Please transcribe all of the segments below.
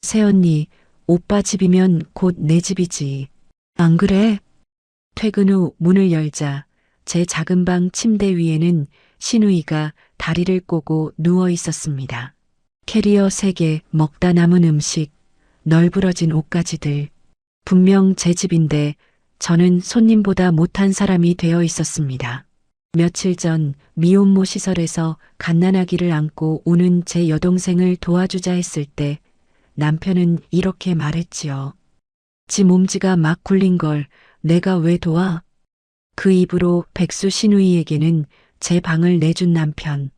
새언니, 오빠 집이면 곧 내 집이지. 안 그래? 퇴근 후 문을 열자 제 작은 방 침대 위에는 신우이가 다리를 꼬고 누워 있었습니다. 캐리어 3개, 먹다 남은 음식, 널브러진 옷가지들. 분명 제 집인데 저는 손님보다 못한 사람이 되어 있었습니다. 며칠 전 미혼모 시설에서 갓난아기를 안고 오는 제 여동생을 도와주자 했을 때 남편은 이렇게 말했지요. 지 몸지가 막 굴린 걸 내가 왜 도와? 그 입으로 백수 신우이에게는 제 방을 내준 남편.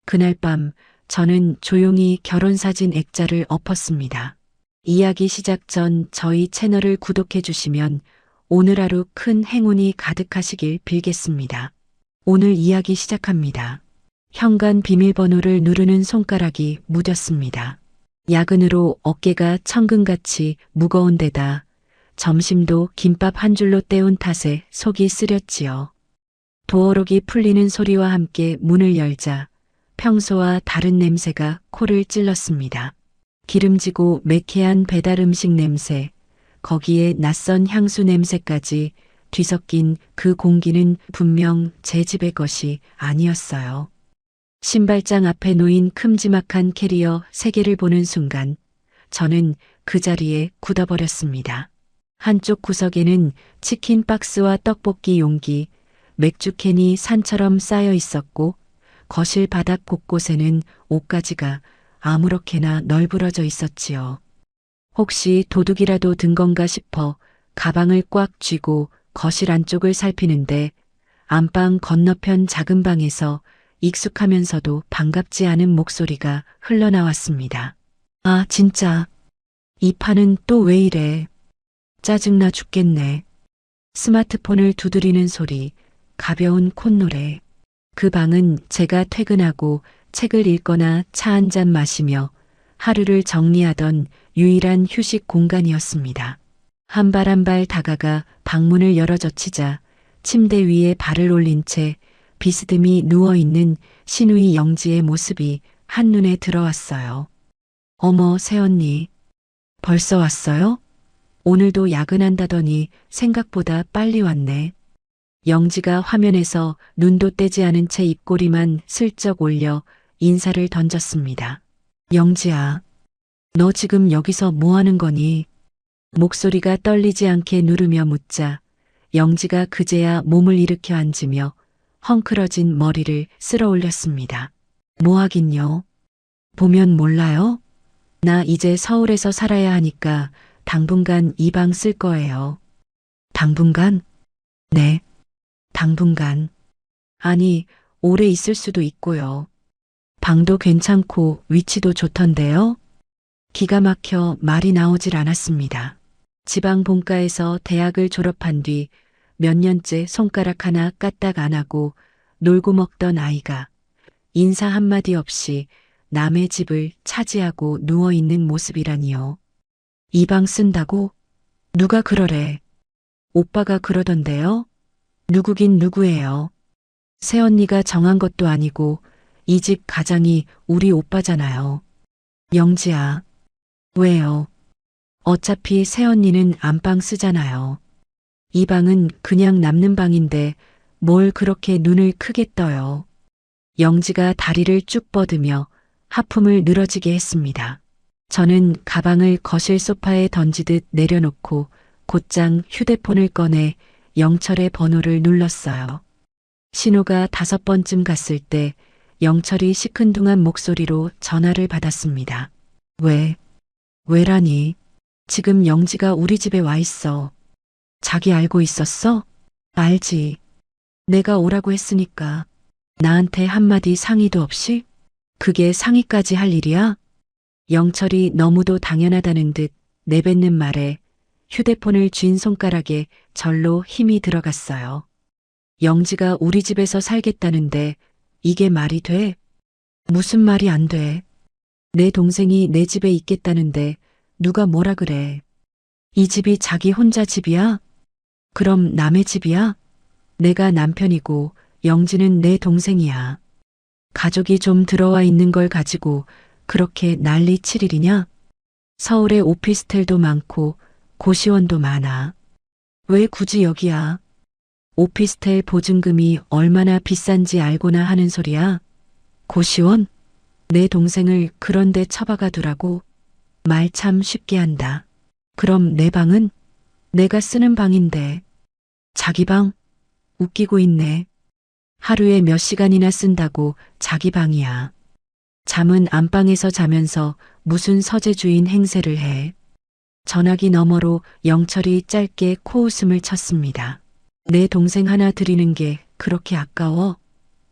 그날 밤 저는 조용히 결혼사진 액자를 엎었습니다. 이야기 시작 전 저희 채널을 구독해 주시면 오늘 하루 큰 행운이 가득하시길 빌겠습니다. 오늘 이야기 시작합니다. 현관 비밀번호를 누르는 손가락이 무뎠습니다. 야근으로 어깨가 천근같이 무거운 데다 점심도 김밥 한 줄로 때운 탓에 속이 쓰렸지요. 도어록이 풀리는 소리와 함께 문을 열자 평소와 다른 냄새가 코를 찔렀습니다. 기름지고 매캐한 배달 음식 냄새, 거기에 낯선 향수 냄새까지 뒤섞인 그 공기는 분명 제 집의 것이 아니었어요. 신발장 앞에 놓인 큼지막한 캐리어 3개를 보는 순간 저는 그 자리에 굳어버렸습니다. 한쪽 구석에는 치킨 박스와 떡볶이 용기, 맥주 캔이 산처럼 쌓여 있었고 거실 바닥 곳곳에는 옷가지가 아무렇게나 널브러져 있었지요. 혹시 도둑이라도 든 건가 싶어 가방을 꽉 쥐고 거실 안쪽을 살피는데 안방 건너편 작은 방에서 익숙하면서도 반갑지 않은 목소리가 흘러나왔습니다. 아, 진짜. 이 판은 또 왜 이래. 짜증나 죽겠네. 스마트폰을 두드리는 소리, 가벼운 콧노래. 그 방은 제가 퇴근하고 책을 읽거나 차 한 잔 마시며 하루를 정리하던 유일한 휴식 공간이었습니다. 한 발 한 발 다가가 방문을 열어젖히자 침대 위에 발을 올린 채 비스듬히 누워있는 신우이 영지의 모습이 한눈에 들어왔어요. 어머, 새언니. 벌써 왔어요? 오늘도 야근한다더니 생각보다 빨리 왔네. 영지가 화면에서 눈도 떼지 않은 채 입꼬리만 슬쩍 올려 인사를 던졌습니다. 영지야, 너 지금 여기서 뭐 하는 거니? 목소리가 떨리지 않게 누르며 묻자 영지가 그제야 몸을 일으켜 앉으며 헝클어진 머리를 쓸어 올렸습니다. 뭐 하긴요? 보면 몰라요? 나 이제 서울에서 살아야 하니까 당분간 이 방 쓸 거예요. 당분간? 네, 당분간. 아니, 오래 있을 수도 있고요. 방도 괜찮고 위치도 좋던데요? 기가 막혀 말이 나오질 않았습니다. 지방 본가에서 대학을 졸업한 뒤 몇 년째 손가락 하나 까딱 안 하고 놀고 먹던 아이가 인사 한마디 없이 남의 집을 차지하고 누워있는 모습이라니요. 이 방 쓴다고? 누가 그러래? 오빠가 그러던데요? 누구긴 누구예요? 새언니가 정한 것도 아니고 이 집 가장이 우리 오빠잖아요. 영지야. 왜요? 어차피 새언니는 안방 쓰잖아요. 이 방은 그냥 남는 방인데 뭘 그렇게 눈을 크게 떠요. 영지가 다리를 쭉 뻗으며 하품을 늘어지게 했습니다. 저는 가방을 거실 소파에 던지듯 내려놓고 곧장 휴대폰을 꺼내 영철의 번호를 눌렀어요. 신호가 5번쯤 갔을 때 영철이 시큰둥한 목소리로 전화를 받았습니다. 왜라니? 지금 영지가 우리 집에 와 있어. 자기 알고 있었어? 알지. 내가 오라고 했으니까. 나한테 한마디 상의도 없이? 그게 상의까지 할 일이야? 영철이 너무도 당연하다는 듯 내뱉는 말에 휴대폰을 쥔 손가락에 절로 힘이 들어갔어요. 영지가 우리 집에서 살겠다는데 이게 말이 돼? 무슨 말이 안 돼? 내 동생이 내 집에 있겠다는데 누가 뭐라 그래? 이 집이 자기 혼자 집이야? 그럼 남의 집이야? 내가 남편이고 영지는 내 동생이야. 가족이 좀 들어와 있는 걸 가지고 그렇게 난리 칠 일이냐? 서울에 오피스텔도 많고 고시원도 많아. 왜 굳이 여기야? 오피스텔 보증금이 얼마나 비싼지 알고나 하는 소리야? 고시원? 내 동생을 그런데 처박아 두라고? 말 참 쉽게 한다. 그럼 내 방은? 내가 쓰는 방인데. 자기 방? 웃기고 있네. 하루에 몇 시간이나 쓴다고 자기 방이야. 잠은 안방에서 자면서 무슨 서재주인 행세를 해. 전화기 너머로 영철이 짧게 코웃음을 쳤습니다. 내 동생 하나 드리는 게 그렇게 아까워?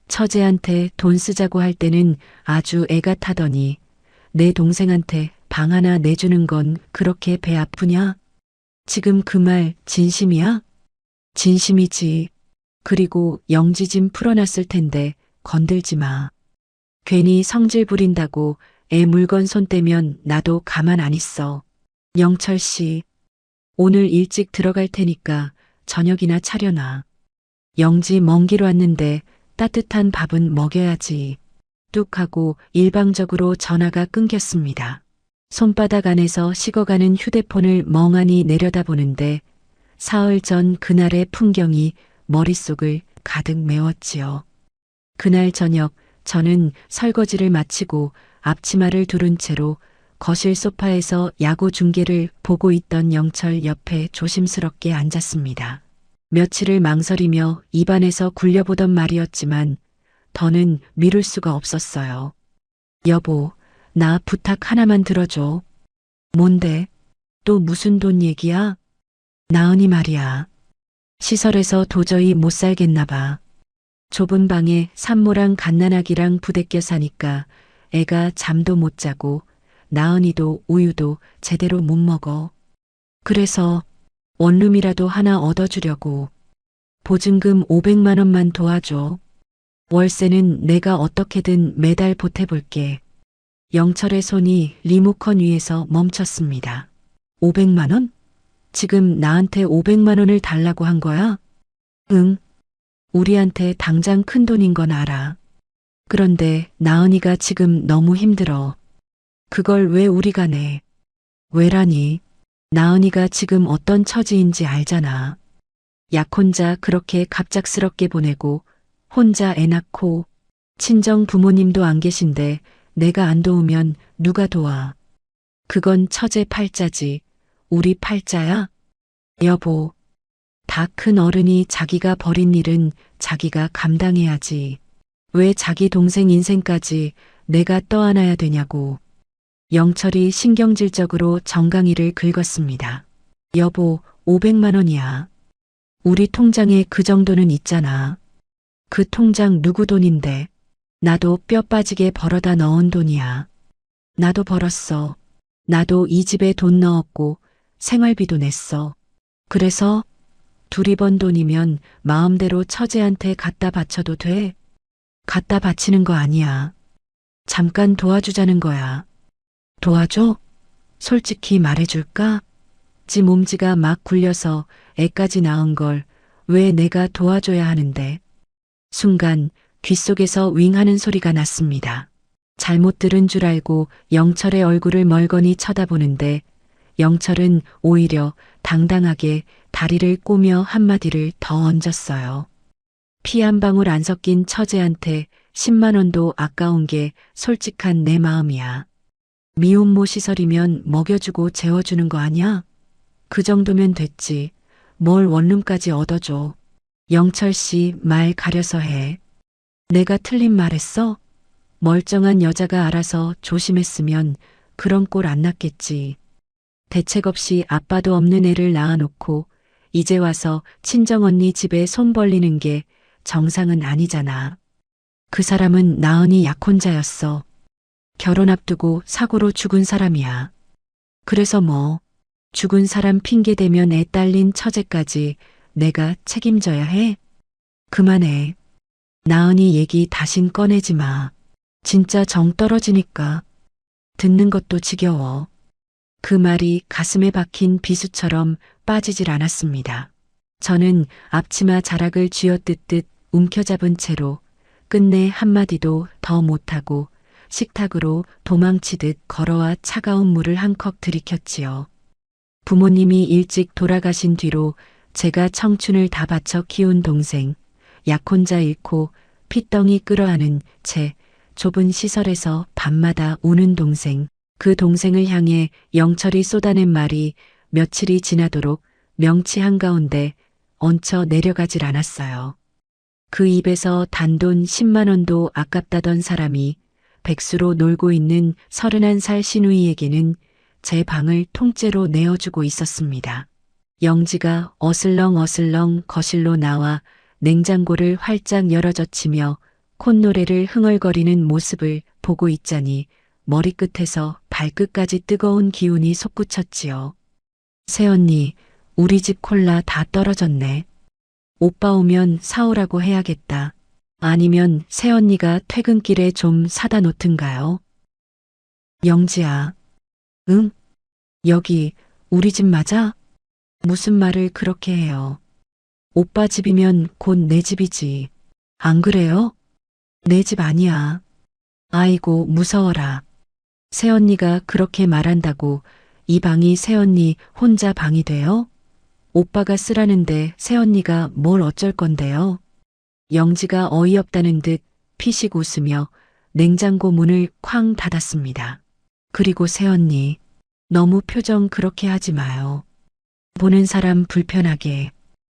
처제한테 돈 쓰자고 할 때는 아주 애가 타더니 내 동생한테 방 하나 내주는 건 그렇게 배 아프냐? 지금 그 말 진심이야? 진심이지. 그리고 영지 좀 풀어놨을 텐데 건들지 마. 괜히 성질 부린다고 애 물건 손 떼면 나도 가만 안 있어. 영철 씨, 오늘 일찍 들어갈 테니까 저녁이나 차려놔. 영지 먼 길 왔는데 따뜻한 밥은 먹여야지. 뚝 하고 일방적으로 전화가 끊겼습니다. 손바닥 안에서 식어가는 휴대폰을 멍하니 내려다보는데 사흘 전 그날의 풍경이 머릿속을 가득 메웠지요. 그날 저녁 저는 설거지를 마치고 앞치마를 두른 채로 거실 소파에서 야구 중계를 보고 있던 영철 옆에 조심스럽게 앉았습니다. 며칠을 망설이며 입안에서 굴려보던 말이었지만 더는 미룰 수가 없었어요. 여보, 나 부탁 하나만 들어줘. 뭔데? 또 무슨 돈 얘기야? 나은이 말이야. 시설에서 도저히 못 살겠나 봐. 좁은 방에 산모랑 갓난아기랑 부대껴 사니까 애가 잠도 못 자고 나은이도 우유도 제대로 못 먹어. 그래서 원룸이라도 하나 얻어주려고. 보증금 500만 원만 도와줘. 월세는 내가 어떻게든 매달 보태볼게. 영철의 손이 리모컨 위에서 멈췄습니다. 500만 원? 지금 나한테 500만 원을 달라고 한 거야? 응. 우리한테 당장 큰 돈인 건 알아. 그런데 나은이가 지금 너무 힘들어. 그걸 왜 우리가 내? 왜라니? 나은이가 지금 어떤 처지인지 알잖아. 약혼자 그렇게 갑작스럽게 보내고 혼자 애 낳고 친정 부모님도 안 계신데 내가 안 도우면 누가 도와? 그건 처제 팔자지. 우리 팔자야? 여보, 다 큰 어른이 자기가 벌인 일은 자기가 감당해야지. 왜 자기 동생 인생까지 내가 떠안아야 되냐고. 영철이 신경질적으로 정강이를 긁었습니다. 여보, 500만 원이야. 우리 통장에 그 정도는 있잖아. 그 통장 누구 돈인데? 나도 뼈 빠지게 벌어다 넣은 돈이야. 나도 벌었어. 나도 이 집에 돈 넣었고 생활비도 냈어. 그래서 둘이 번 돈이면 마음대로 처제한테 갖다 바쳐도 돼? 갖다 바치는 거 아니야. 잠깐 도와주자는 거야. 도와줘? 솔직히 말해줄까? 지 몸지가 막 굴려서 애까지 낳은 걸 왜 내가 도와줘야 하는데? 순간 귓속에서 윙 하는 소리가 났습니다. 잘못 들은 줄 알고 영철의 얼굴을 멀거니 쳐다보는데 영철은 오히려 당당하게 다리를 꼬며 한마디를 더 얹었어요. 피 한 방울 안 섞인 처제한테 10만 원도 아까운 게 솔직한 내 마음이야. 미혼모 시설이면 먹여주고 재워주는 거 아니야? 그 정도면 됐지. 뭘 원룸까지 얻어줘. 영철 씨 말 가려서 해. 내가 틀린 말 했어? 멀쩡한 여자가 알아서 조심했으면 그런 꼴 안 났겠지. 대책 없이 아빠도 없는 애를 낳아놓고 이제 와서 친정언니 집에 손 벌리는 게 정상은 아니잖아. 그 사람은 나은이 약혼자였어. 결혼 앞두고 사고로 죽은 사람이야. 그래서 뭐 죽은 사람 핑계 대면 애 딸린 처제까지 내가 책임져야 해? 그만해. 나은이 얘기 다신 꺼내지 마. 진짜 정 떨어지니까. 듣는 것도 지겨워. 그 말이 가슴에 박힌 비수처럼 빠지질 않았습니다. 저는 앞치마 자락을 쥐어뜯듯 움켜잡은 채로 끝내 한마디도 더 못하고 식탁으로 도망치듯 걸어와 차가운 물을 한 컵 들이켰지요. 부모님이 일찍 돌아가신 뒤로 제가 청춘을 다 바쳐 키운 동생, 약혼자 잃고 핏덩이 끌어안은 채 좁은 시설에서 밤마다 우는 동생, 그 동생을 향해 영철이 쏟아낸 말이 며칠이 지나도록 명치 한가운데 얹혀 내려가질 않았어요. 그 입에서 단돈 10만 원도 아깝다던 사람이 백수로 놀고 있는 31살 시누이에게는 제 방을 통째로 내어주고 있었습니다. 영지가 어슬렁어슬렁 거실로 나와 냉장고를 활짝 열어젖히며 콧노래를 흥얼거리는 모습을 보고 있자니 머리끝에서 발끝까지 뜨거운 기운이 솟구쳤지요. 새언니, 우리 집 콜라 다 떨어졌네. 오빠 오면 사오라고 해야겠다. 아니면 새언니가 퇴근길에 좀 사다 놓든가요? 영지야. 응? 여기 우리 집 맞아? 무슨 말을 그렇게 해요? 오빠 집이면 곧 내 집이지. 안 그래요? 내 집 아니야. 아이고 무서워라. 새언니가 그렇게 말한다고 이 방이 새언니 혼자 방이 돼요? 오빠가 쓰라는데 새언니가 뭘 어쩔 건데요? 영지가 어이없다는 듯 피식 웃으며 냉장고 문을 쾅 닫았습니다. 그리고 새언니, 너무 표정 그렇게 하지 마요. 보는 사람 불편하게.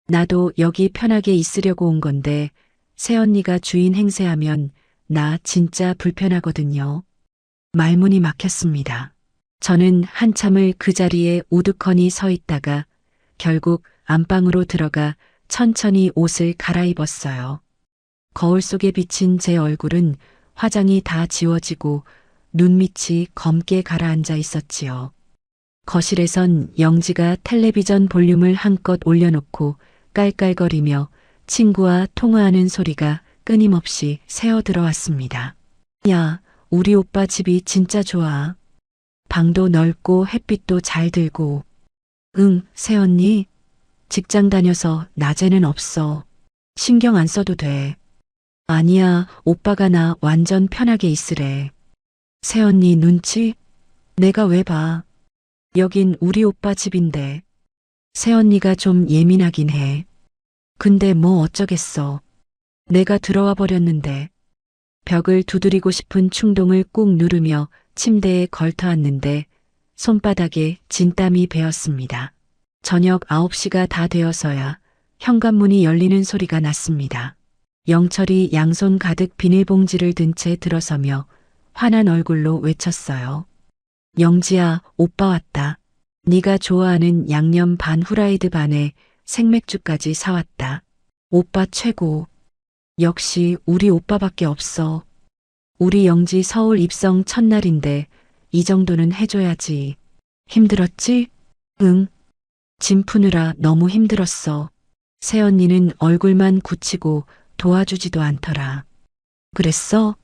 나도 여기 편하게 있으려고 온 건데 새언니가 주인 행세하면 나 진짜 불편하거든요. 말문이 막혔습니다. 저는 한참을 그 자리에 우두커니 서 있다가 결국 안방으로 들어가 천천히 옷을 갈아입었어요. 거울 속에 비친 제 얼굴은 화장이 다 지워지고 눈밑이 검게 가라앉아 있었지요. 거실에선 영지가 텔레비전 볼륨을 한껏 올려놓고 깔깔거리며 친구와 통화하는 소리가 끊임없이 새어 들어왔습니다. 야, 우리 오빠 집이 진짜 좋아. 방도 넓고 햇빛도 잘 들고. 응, 새언니. 직장 다녀서 낮에는 없어. 신경 안 써도 돼. 아니야, 오빠가 나 완전 편하게 있으래. 새언니 눈치? 내가 왜 봐. 여긴 우리 오빠 집인데. 새언니가 좀 예민하긴 해. 근데 뭐 어쩌겠어. 내가 들어와 버렸는데. 벽을 두드리고 싶은 충동을 꾹 누르며 침대에 걸터앉는데 손바닥에 진땀이 배었습니다. 저녁 9시가 다 되어서야 현관문이 열리는 소리가 났습니다. 영철이 양손 가득 비닐봉지를 든 채 들어서며 환한 얼굴로 외쳤어요. 영지야, 오빠 왔다. 네가 좋아하는 양념 반 후라이드 반에 생맥주까지 사왔다. 오빠 최고. 역시 우리 오빠밖에 없어. 우리 영지 서울 입성 첫날인데 이 정도는 해줘야지. 힘들었지? 응. 짐 푸느라 너무 힘들었어. 새언니는 얼굴만 굳히고 도와주지도 않더라. 그랬어?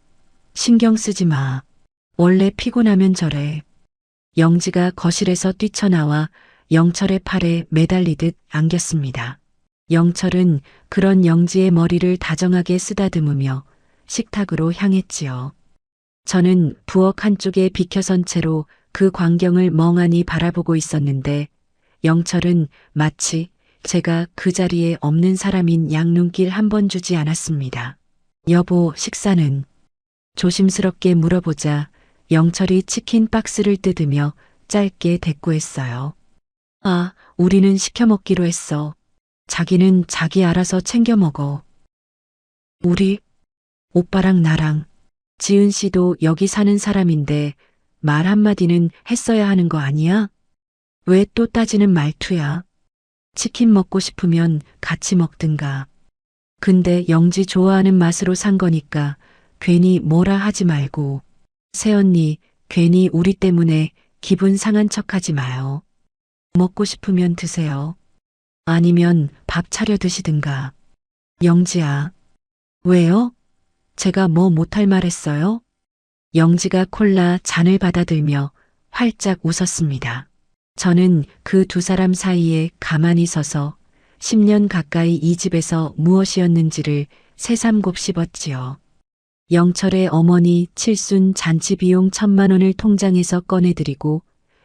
신경 쓰지 마. 원래 피곤하면 저래. 영지가 거실에서 뛰쳐나와 영철의 팔에 매달리듯 안겼습니다. 영철은 그런 영지의 머리를 다정하게 쓰다듬으며 식탁으로 향했지요. 저는 부엌 한쪽에 비켜선 채로 그 광경을 멍하니 바라보고 있었는데 영철은 마치 제가 그 자리에 없는 사람인 양 눈길 한 번 주지 않았습니다. 여보, 식사는? 조심스럽게 물어보자 영철이 치킨 박스를 뜯으며 짧게 대꾸했어요. 아, 우리는 시켜 먹기로 했어. 자기는 자기 알아서 챙겨 먹어. 우리? 오빠랑 나랑. 지은 씨도 여기 사는 사람인데 말 한마디는 했어야 하는 거 아니야? 왜 또 따지는 말투야? 치킨 먹고 싶으면 같이 먹든가. 근데 영지 좋아하는 맛으로 산 거니까 괜히 뭐라 하지 말고. 새언니, 괜히 우리 때문에 기분 상한 척하지 마요. 먹고 싶으면 드세요. 아니면 밥 차려 드시든가. 영지야. 왜요? 제가 뭐 못할 말 했어요? 영지가 콜라 잔을 받아들며 활짝 웃었습니다. 저는 그 두 사람 사이에 가만히 서서 10년 가까이 이 집에서 무엇이었는지를 새삼 곱씹었지요. 영철의 어머니 칠순 잔치 비용 1,000만 원을 통장에서 꺼내드리고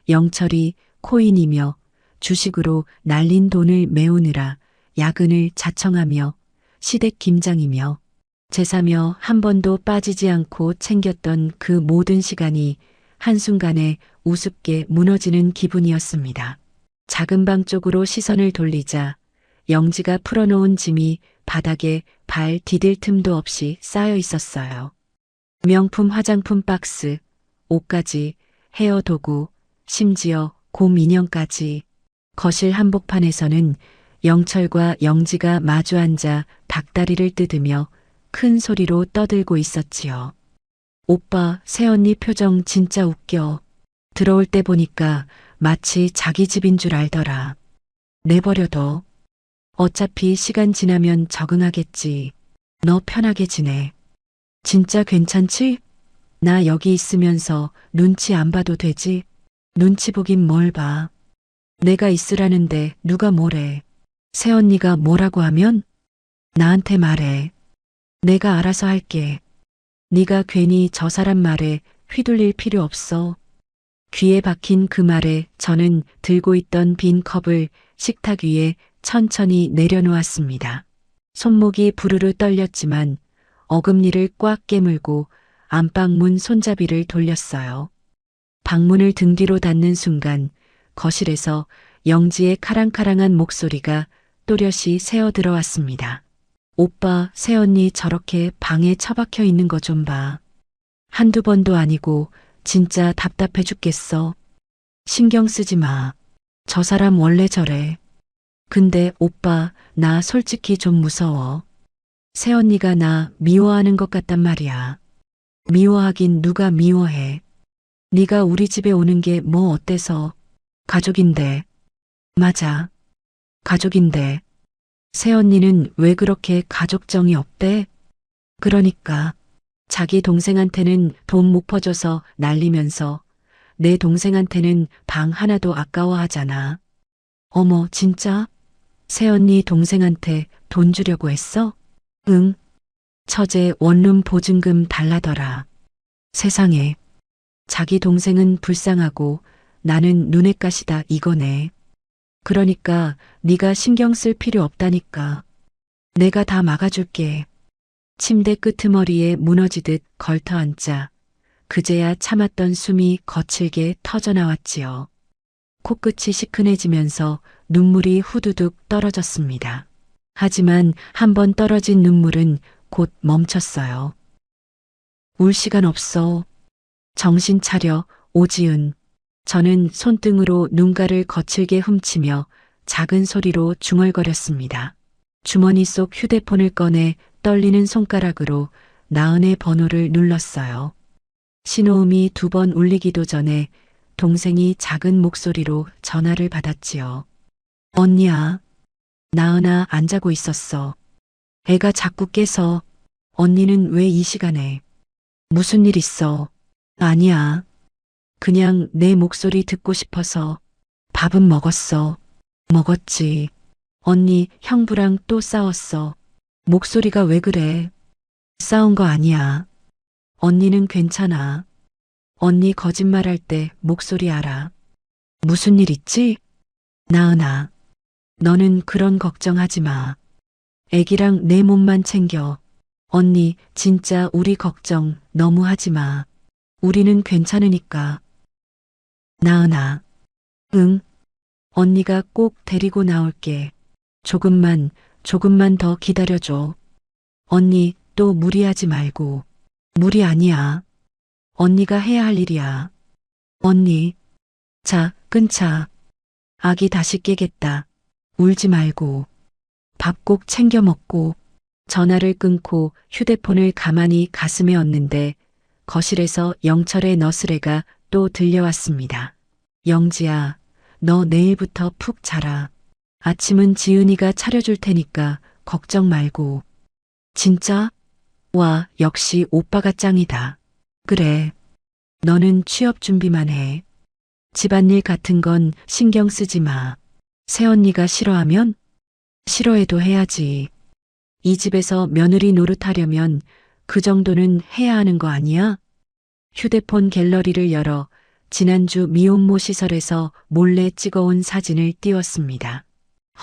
영철이 코인이며 주식으로 날린 돈을 메우느라 야근을 자청하며 시댁 김장이며 제사며 한 번도 빠지지 않고 챙겼던 그 모든 시간이 한순간에 우습게 무너지는 기분이었습니다. 작은 방 쪽으로 시선을 돌리자 영지가 풀어놓은 짐이 바닥에 발 디딜 틈도 없이 쌓여 있었어요. 명품 화장품 박스, 옷까지, 헤어 도구, 심지어 곰 인형까지. 거실 한복판에서는 영철과 영지가 마주 앉아 닭다리를 뜯으며 큰 소리로 떠들고 있었지요. 오빠, 새언니 표정 진짜 웃겨. 들어올 때 보니까 마치 자기 집인 줄 알더라. 내버려둬. 어차피 시간 지나면 적응하겠지. 너 편하게 지내. 진짜 괜찮지? 나 여기 있으면서 눈치 안 봐도 되지? 눈치 보긴 뭘 봐. 내가 있으라는데 누가 뭐래. 새언니가 뭐라고 하면? 나한테 말해. 내가 알아서 할게. 네가 괜히 저 사람 말에 휘둘릴 필요 없어. 귀에 박힌 그 말에 저는 들고 있던 빈 컵을 식탁 위에 천천히 내려놓았습니다. 손목이 부르르 떨렸지만 어금니를 꽉 깨물고 안방문 손잡이를 돌렸어요. 방문을 등 뒤로 닫는 순간 거실에서 영지의 카랑카랑한 목소리가 또렷이 새어 들어왔습니다. 오빠, 새언니 저렇게 방에 처박혀 있는 거 좀 봐. 한두 번도 아니고 진짜 답답해 죽겠어. 신경 쓰지 마. 저 사람 원래 저래. 근데 오빠, 나 솔직히 좀 무서워. 새언니가 나 미워하는 것 같단 말이야. 미워하긴 누가 미워해. 네가 우리 집에 오는 게 뭐 어때서. 가족인데. 맞아. 가족인데. 새언니는 왜 그렇게 가족정이 없대? 그러니까 자기 동생한테는 돈 못 퍼줘서 날리면서 내 동생한테는 방 하나도 아까워하잖아. 어머, 진짜? 새언니 동생한테 돈 주려고 했어? 응. 처제 원룸 보증금 달라더라. 세상에. 자기 동생은 불쌍하고 나는 눈엣 가시다 이거네. 그러니까 네가 신경 쓸 필요 없다니까. 내가 다 막아줄게. 침대 끄트머리에 무너지듯 걸터앉자 그제야 참았던 숨이 거칠게 터져나왔지요. 코끝이 시큰해지면서 눈물이 후두둑 떨어졌습니다. 하지만 한 번 떨어진 눈물은 곧 멈췄어요. 울 시간 없어. 정신 차려, 오지은. 저는 손등으로 눈가를 거칠게 훔치며 작은 소리로 중얼거렸습니다. 주머니 속 휴대폰을 꺼내 떨리는 손가락으로 나은의 번호를 눌렀어요. 신호음이 2번 울리기도 전에 동생이 작은 목소리로 전화를 받았지요. 언니야. 나은아, 안 자고 있었어. 애가 자꾸 깨서. 언니는 왜 이 시간에? 무슨 일 있어? 아니야. 그냥 내 목소리 듣고 싶어서. 밥은 먹었어. 먹었지. 언니, 형부랑 또 싸웠어. 목소리가 왜 그래? 싸운 거 아니야. 언니는 괜찮아. 언니 거짓말할 때 목소리 알아. 무슨 일 있지? 나은아. 너는 그런 걱정하지 마. 애기랑 내 몸만 챙겨. 언니, 진짜 우리 걱정 너무 하지 마. 우리는 괜찮으니까. 나은아. 응. 언니가 꼭 데리고 나올게. 조금만 더 기다려줘. 언니, 또 무리하지 말고. 무리 아니야. 언니가 해야 할 일이야. 언니. 자, 끊자. 아기 다시 깨겠다. 울지 말고. 밥 꼭 챙겨 먹고. 전화를 끊고 휴대폰을 가만히 가슴에 얹는데 거실에서 영철의 너스레가 또 들려왔습니다. 영지야, 너 내일부터 푹 자라. 아침은 지은이가 차려줄 테니까 걱정 말고. 진짜? 와, 역시 오빠가 짱이다. 그래. 너는 취업 준비만 해. 집안일 같은 건 신경 쓰지 마. 새언니가 싫어하면? 싫어해도 해야지. 이 집에서 며느리 노릇하려면 그 정도는 해야 하는 거 아니야? 휴대폰 갤러리를 열어 지난주 미혼모 시설에서 몰래 찍어온 사진을 띄웠습니다.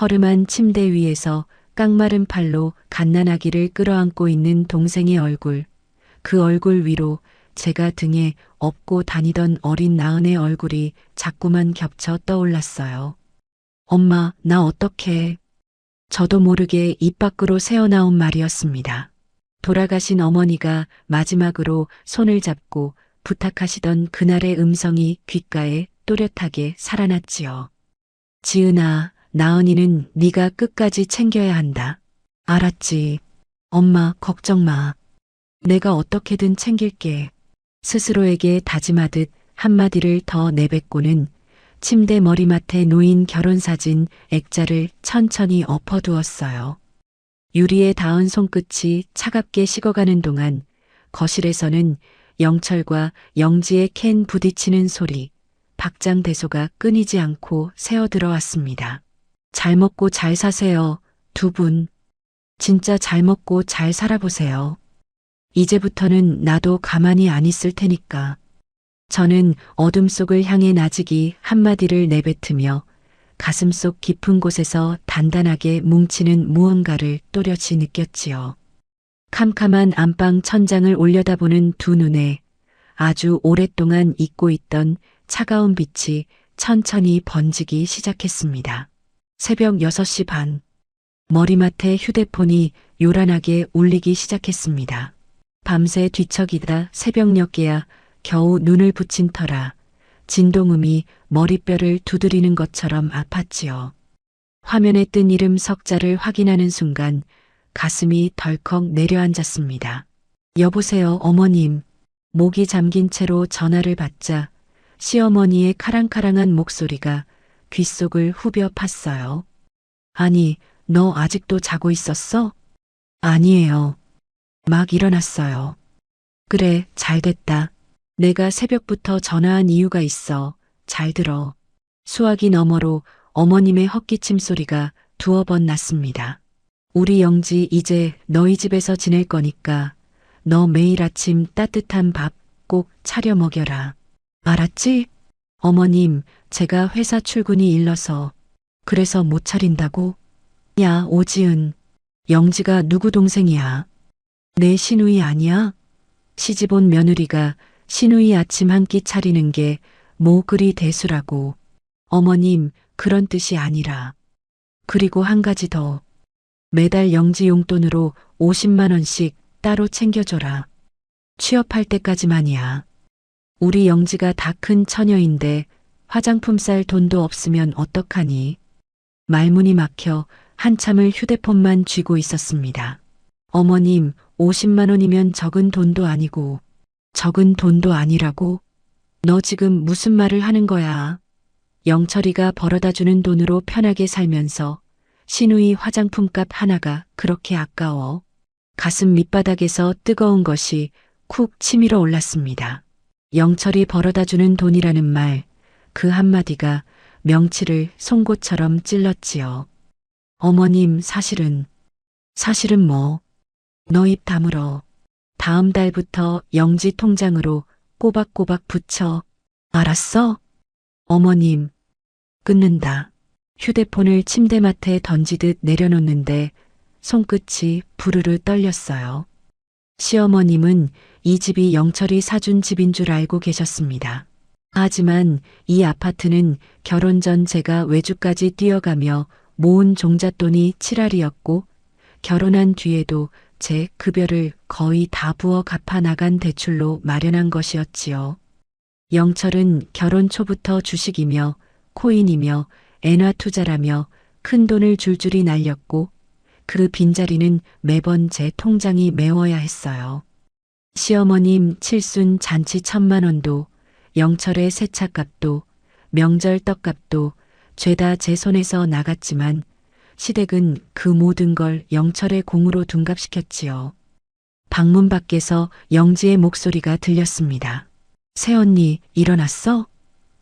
허름한 침대 위에서 깡마른 팔로 갓난아기를 끌어안고 있는 동생의 얼굴, 그 얼굴 위로 제가 등에 업고 다니던 어린 나은의 얼굴이 자꾸만 겹쳐 떠올랐어요. 엄마, 나 어떡해. 저도 모르게 입 밖으로 새어나온 말이었습니다. 돌아가신 어머니가 마지막으로 손을 잡고 부탁하시던 그날의 음성이 귓가에 또렷하게 살아났지요. 지은아, 나은이는 네가 끝까지 챙겨야 한다. 알았지. 엄마, 걱정 마. 내가 어떻게든 챙길게. 스스로에게 다짐하듯 한마디를 더 내뱉고는 침대 머리맡에 놓인 결혼사진 액자를 천천히 엎어두었어요. 유리에 닿은 손끝이 차갑게 식어가는 동안 거실에서는 영철과 영지의 캔 부딪히는 소리, 박장대소가 끊이지 않고 새어들어왔습니다. 잘 먹고 잘 사세요, 두 분. 진짜 잘 먹고 잘 살아보세요. 이제부터는 나도 가만히 안 있을 테니까. 저는 어둠 속을 향해 나직이 한마디를 내뱉으며 가슴속 깊은 곳에서 단단하게 뭉치는 무언가를 또렷이 느꼈지요. 캄캄한 안방 천장을 올려다보는 두 눈에 아주 오랫동안 잊고 있던 차가운 빛이 천천히 번지기 시작했습니다. 새벽 6시 반. 머리맡에 휴대폰이 요란하게 울리기 시작했습니다. 밤새 뒤척이다 새벽녘에야 겨우 눈을 붙인 터라 진동음이 머리뼈를 두드리는 것처럼 아팠지요. 화면에 뜬 이름 석자를 확인하는 순간 가슴이 덜컥 내려앉았습니다. 여보세요, 어머님. 목이 잠긴 채로 전화를 받자 시어머니의 카랑카랑한 목소리가 귓속을 후벼 팠어요. 아니, 너 아직도 자고 있었어? 아니에요. 막 일어났어요. 그래, 잘됐다. 내가 새벽부터 전화한 이유가 있어. 잘 들어. 수화기 너머로 어머님의 헛기침 소리가 두어 번 났습니다. 우리 영지 이제 너희 집에서 지낼 거니까 너 매일 아침 따뜻한 밥 꼭 차려 먹여라. 알았지? 어머님, 제가 회사 출근이 일러서 그래서 못 차린다고? 야, 오지은. 영지가 누구 동생이야? 내 시누이 아니야? 시집온 며느리가 시누이 아침 한 끼 차리는 게 뭐 그리 대수라고. 어머님, 그런 뜻이 아니라. 그리고 한 가지 더. 매달 영지 용돈으로 50만 원씩 따로 챙겨줘라. 취업할 때까지만이야. 우리 영지가 다 큰 처녀인데 화장품 살 돈도 없으면 어떡하니? 말문이 막혀 한참을 휴대폰만 쥐고 있었습니다. 어머님, 50만 원이면 적은 돈도 아니고. 적은 돈도 아니라고? 너 지금 무슨 말을 하는 거야? 영철이가 벌어다 주는 돈으로 편하게 살면서 시누이 화장품값 하나가 그렇게 아까워. 가슴 밑바닥에서 뜨거운 것이 쿡 치밀어 올랐습니다. 영철이 벌어다 주는 돈이라는 말, 그 한마디가 명치를 송곳처럼 찔렀지요. 어머님, 사실은 뭐? 너 입 다물어. 다음 달부터 영지 통장으로 꼬박꼬박 붙여. 알았어? 어머님, 끊는다. 휴대폰을 침대맡에 던지듯 내려놓는데 손끝이 부르르 떨렸어요. 시어머님은 이 집이 영철이 사준 집인 줄 알고 계셨습니다. 하지만 이 아파트는 결혼 전 제가 외주까지 뛰어가며 모은 종잣돈이 7알이었고 결혼한 뒤에도 제 급여를 거의 다 부어 갚아 나간 대출로 마련한 것이었지요. 영철은 결혼 초부터 주식이며 코인이며 엔화 투자라며 큰 돈을 줄줄이 날렸고 그 빈자리는 매번 제 통장이 메워야 했어요. 시어머님 칠순 잔치 1,000만 원도 영철의 세차값도 명절 떡값도 죄다 제 손에서 나갔지만 시댁은 그 모든 걸 영철의 공으로 둔갑시켰지요. 방문 밖에서 영지의 목소리가 들렸습니다. 새언니 일어났어?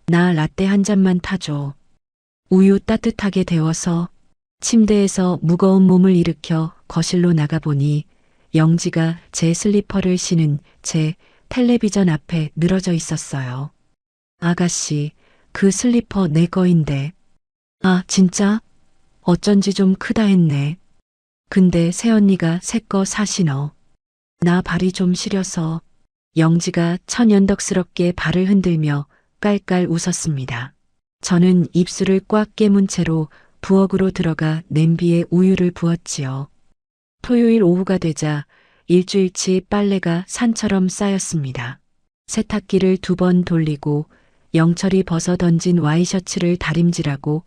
나 라떼 한 잔만 타줘. 우유 따뜻하게 데워서. 침대에서 무거운 몸을 일으켜 거실로 나가보니 영지가 제 슬리퍼를 신은 제 텔레비전 앞에 늘어져 있었어요. 아가씨, 그 슬리퍼 내 거인데. 아, 진짜? 어쩐지 좀 크다 했네. 근데 새언니가 새 거 사시너. 나 발이 좀 시려서. 영지가 천연덕스럽게 발을 흔들며 깔깔 웃었습니다. 저는 입술을 꽉 깨문 채로 부엌으로 들어가 냄비에 우유를 부었지요. 토요일 오후가 되자 일주일치 빨래가 산처럼 쌓였습니다. 세탁기를 2번 돌리고 영철이 벗어 던진 와이셔츠를 다림질하고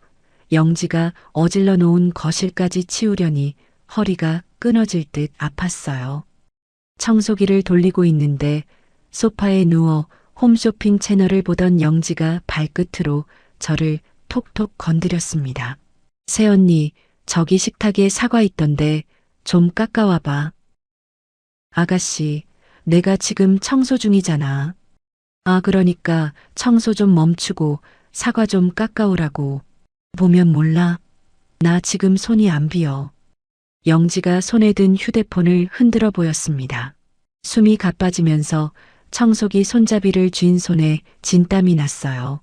영지가 어질러 놓은 거실까지 치우려니 허리가 끊어질 듯 아팠어요. 청소기를 돌리고 있는데 소파에 누워 홈쇼핑 채널을 보던 영지가 발끝으로 저를 톡톡 건드렸습니다. 새언니, 저기 식탁에 사과 있던데 좀 깎아와봐. 아가씨, 내가 지금 청소 중이잖아. 아, 그러니까 청소 좀 멈추고 사과 좀 깎아오라고. 보면 몰라. 나 지금 손이 안 비어. 영지가 손에 든 휴대폰을 흔들어 보였습니다. 숨이 가빠지면서 청소기 손잡이를 쥔 손에 진땀이 났어요.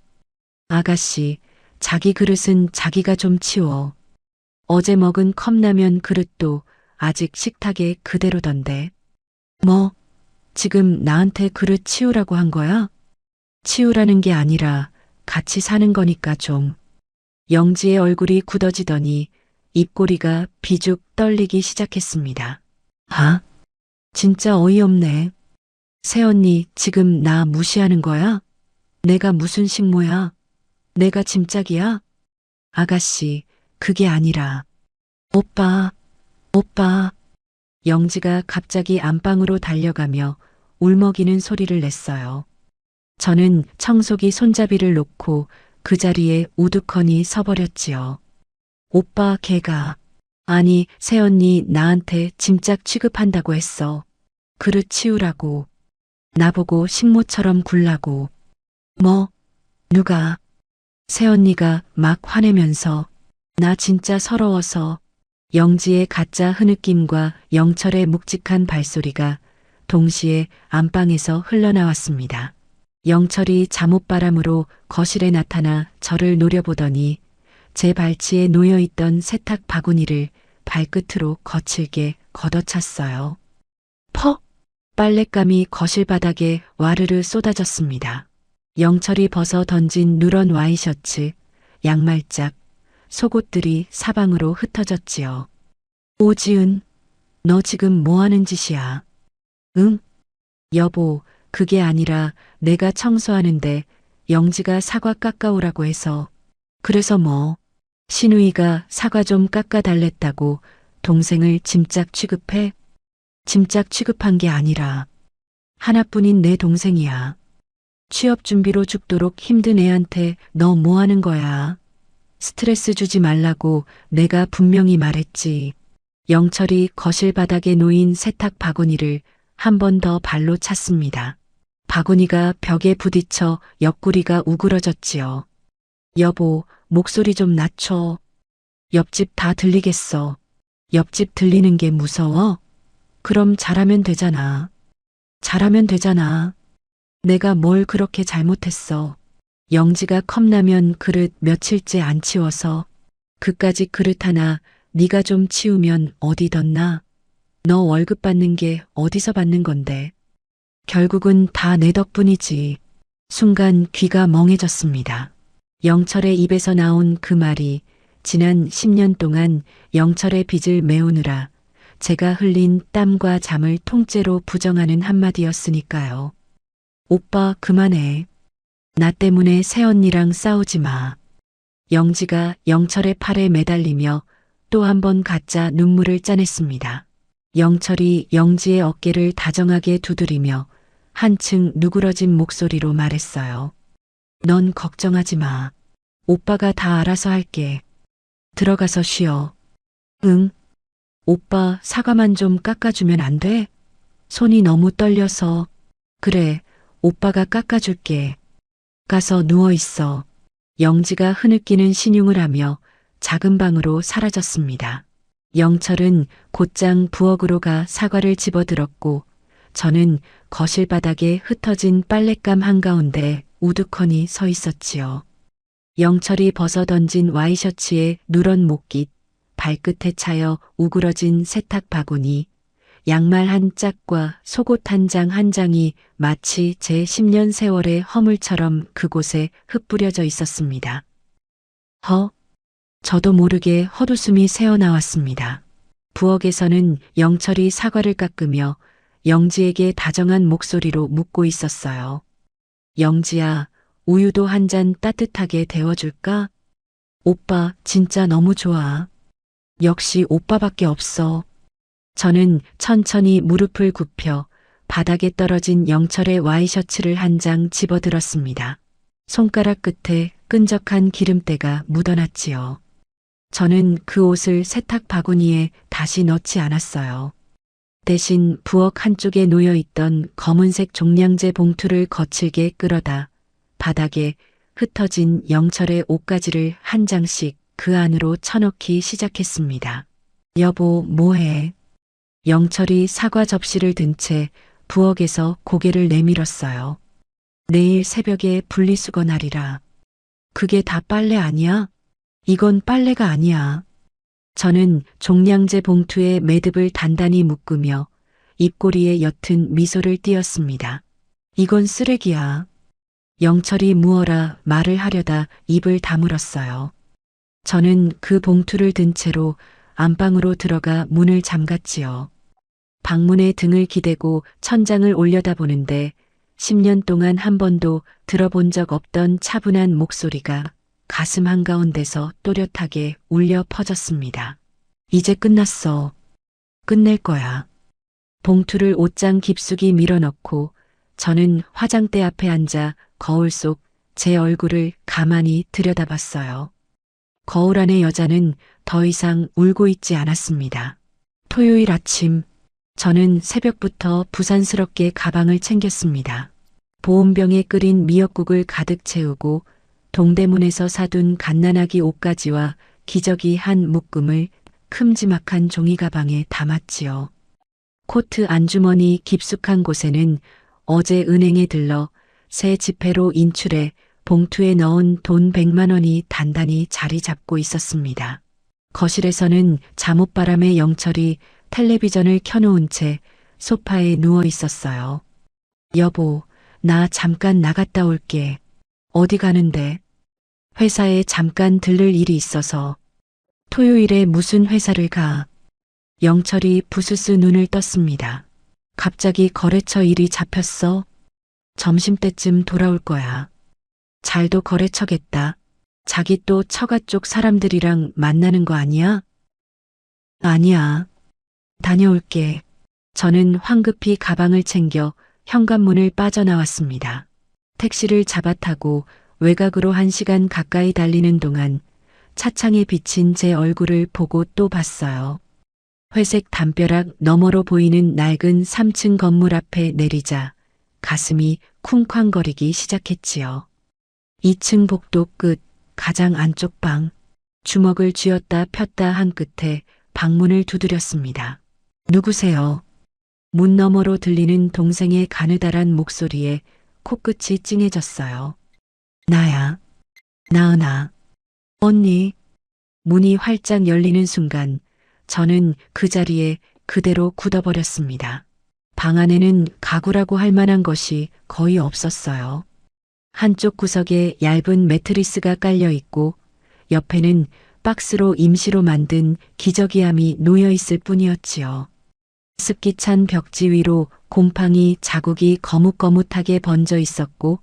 아가씨, 자기 그릇은 자기가 좀 치워. 어제 먹은 컵라면 그릇도 아직 식탁에 그대로던데. 뭐, 지금 나한테 그릇 치우라고 한 거야? 치우라는 게 아니라 같이 사는 거니까 좀. 영지의 얼굴이 굳어지더니 입꼬리가 비죽 떨리기 시작했습니다. 아, 진짜 어이없네. 새언니 지금 나 무시하는 거야? 내가 무슨 식모야? 내가 짐짝이야? 아가씨, 그게 아니라. 오빠, 오빠. 영지가 갑자기 안방으로 달려가며 울먹이는 소리를 냈어요. 저는 청소기 손잡이를 놓고 그 자리에 우두커니 서버렸지요. 오빠 걔가. 아니, 새언니 나한테 짐짝 취급한다고 했어. 그릇 치우라고. 나보고 식모처럼 굴라고. 뭐? 누가? 새언니가 막 화내면서. 나 진짜 서러워서. 영지의 가짜 흐느낌과 영철의 묵직한 발소리가 동시에 안방에서 흘러나왔습니다. 영철이 잠옷바람으로 거실에 나타나 저를 노려보더니 제 발치에 놓여있던 세탁 바구니를 발끝으로 거칠게 걷어찼어요. 퍽! 빨랫감이 거실 바닥에 와르르 쏟아졌습니다. 영철이 벗어 던진 누런 와이셔츠, 양말짝, 속옷들이 사방으로 흩어졌지요. 오지은, 너 지금 뭐 하는 짓이야? 응? 여보, 그게 아니라 내가 청소하는데 영지가 사과 깎아오라고 해서. 그래서 뭐? 신우이가 사과 좀 깎아달랬다고 동생을 짐짝 취급해? 짐짝 취급한 게 아니라 하나뿐인 내 동생이야. 취업 준비로 죽도록 힘든 애한테 너 뭐 하는 거야? 스트레스 주지 말라고 내가 분명히 말했지. 영철이 거실 바닥에 놓인 세탁 바구니를 한 번 더 발로 찼습니다. 바구니가 벽에 부딪혀 옆구리가 우그러졌지요. 여보, 목소리 좀 낮춰. 옆집 다 들리겠어. 옆집 들리는 게 무서워? 그럼 잘하면 되잖아. 잘하면 되잖아. 내가 뭘 그렇게 잘못했어. 영지가 컵라면 그릇 며칠째 안 치워서. 그까짓 그릇 하나 네가 좀 치우면 어디 덧나? 너 월급 받는 게 어디서 받는 건데. 결국은 다 내 덕분이지. 순간 귀가 멍해졌습니다. 영철의 입에서 나온 그 말이 지난 10년 동안 영철의 빚을 메우느라 제가 흘린 땀과 잠을 통째로 부정하는 한마디였으니까요. 오빠 그만해. 나 때문에 새언니랑 싸우지 마. 영지가 영철의 팔에 매달리며 또 한 번 가짜 눈물을 짜냈습니다. 영철이 영지의 어깨를 다정하게 두드리며 한층 누그러진 목소리로 말했어요. 넌 걱정하지 마. 오빠가 다 알아서 할게. 들어가서 쉬어. 응. 오빠 사과만 좀 깎아주면 안 돼? 손이 너무 떨려서. 그래, 오빠가 깎아줄게. 가서 누워있어. 영지가 흐느끼는 신용을 하며 작은 방으로 사라졌습니다. 영철은 곧장 부엌으로 가 사과를 집어들었고 저는 거실 바닥에 흩어진 빨랫감 한가운데 우두커니 서 있었지요. 영철이 벗어던진 와이셔츠에 누런 목깃, 발끝에 차여 우그러진 세탁 바구니, 양말 한 짝과 속옷 한 장 한 장이 마치 제 10년 세월의 허물처럼 그곳에 흩뿌려져 있었습니다. 저도 모르게 헛웃음이 새어나왔습니다. 부엌에서는 영철이 사과를 깎으며 영지에게 다정한 목소리로 묻고 있었어요. 영지야, 우유도 한 잔 따뜻하게 데워줄까? 오빠 진짜 너무 좋아. 역시 오빠밖에 없어. 저는 천천히 무릎을 굽혀 바닥에 떨어진 영철의 와이셔츠를 한 장 집어들었습니다. 손가락 끝에 끈적한 기름때가 묻어났지요. 저는 그 옷을 세탁 바구니에 다시 넣지 않았어요. 대신 부엌 한쪽에 놓여있던 검은색 종량제 봉투를 거칠게 끌어다 바닥에 흩어진 영철의 옷가지를 한 장씩 그 안으로 쳐넣기 시작했습니다. 여보, 뭐해? 영철이 사과 접시를 든 채 부엌에서 고개를 내밀었어요. 내일 새벽에 분리수거 날이라. 그게 다 빨래 아니야? 이건 빨래가 아니야. 저는 종량제 봉투에 매듭을 단단히 묶으며 입꼬리에 옅은 미소를 띄었습니다. 이건 쓰레기야. 영철이 무어라 말을 하려다 입을 다물었어요. 저는 그 봉투를 든 채로 안방으로 들어가 문을 잠갔지요. 방문에 등을 기대고 천장을 올려다보는데 10년 동안 한 번도 들어본 적 없던 차분한 목소리가 가슴 한가운데서 또렷하게 울려 퍼졌습니다. 이제 끝났어. 끝낼 거야. 봉투를 옷장 깊숙이 밀어넣고 저는 화장대 앞에 앉아 거울 속 제 얼굴을 가만히 들여다봤어요. 거울 안의 여자는 더 이상 울고 있지 않았습니다. 토요일 아침, 저는 새벽부터 부산스럽게 가방을 챙겼습니다. 보온병에 끓인 미역국을 가득 채우고 동대문에서 사둔 갓난아기 옷가지와 기저귀 한 묶음을 큼지막한 종이 가방에 담았지요. 코트 안주머니 깊숙한 곳에는 어제 은행에 들러 새 지폐로 인출해 봉투에 넣은 돈 100만 원이 단단히 자리 잡고 있었습니다. 거실에서는 잠옷바람에 영철이 텔레비전을 켜놓은 채 소파에 누워 있었어요. 여보, 나 잠깐 나갔다 올게. 어디 가는데? 회사에 잠깐 들를 일이 있어서. 토요일에 무슨 회사를 가? 영철이 부스스 눈을 떴습니다. 갑자기 거래처 일이 잡혔어? 점심때쯤 돌아올 거야. 잘도 거래처겠다. 자기 또 처가 쪽 사람들이랑 만나는 거 아니야? 아니야. 다녀올게. 저는 황급히 가방을 챙겨 현관문을 빠져나왔습니다. 택시를 잡아타고 외곽으로 1시간 가까이 달리는 동안 차창에 비친 제 얼굴을 보고 또 봤어요. 회색 담벼락 너머로 보이는 낡은 3층 건물 앞에 내리자 가슴이 쿵쾅거리기 시작했지요. 2층 복도 끝 가장 안쪽 방, 주먹을 쥐었다 폈다 한 끝에 방문을 두드렸습니다. 누구세요? 문 너머로 들리는 동생의 가느다란 목소리에 코끝이 찡해졌어요. 나야. 나은아. 언니. 문이 활짝 열리는 순간 저는 그 자리에 그대로 굳어버렸습니다. 방 안에는 가구라고 할 만한 것이 거의 없었어요. 한쪽 구석에 얇은 매트리스가 깔려 있고 옆에는 박스로 임시로 만든 기저귀함이 놓여 있을 뿐이었지요. 습기 찬 벽지 위로 곰팡이 자국이 거뭇거뭇하게 번져 있었고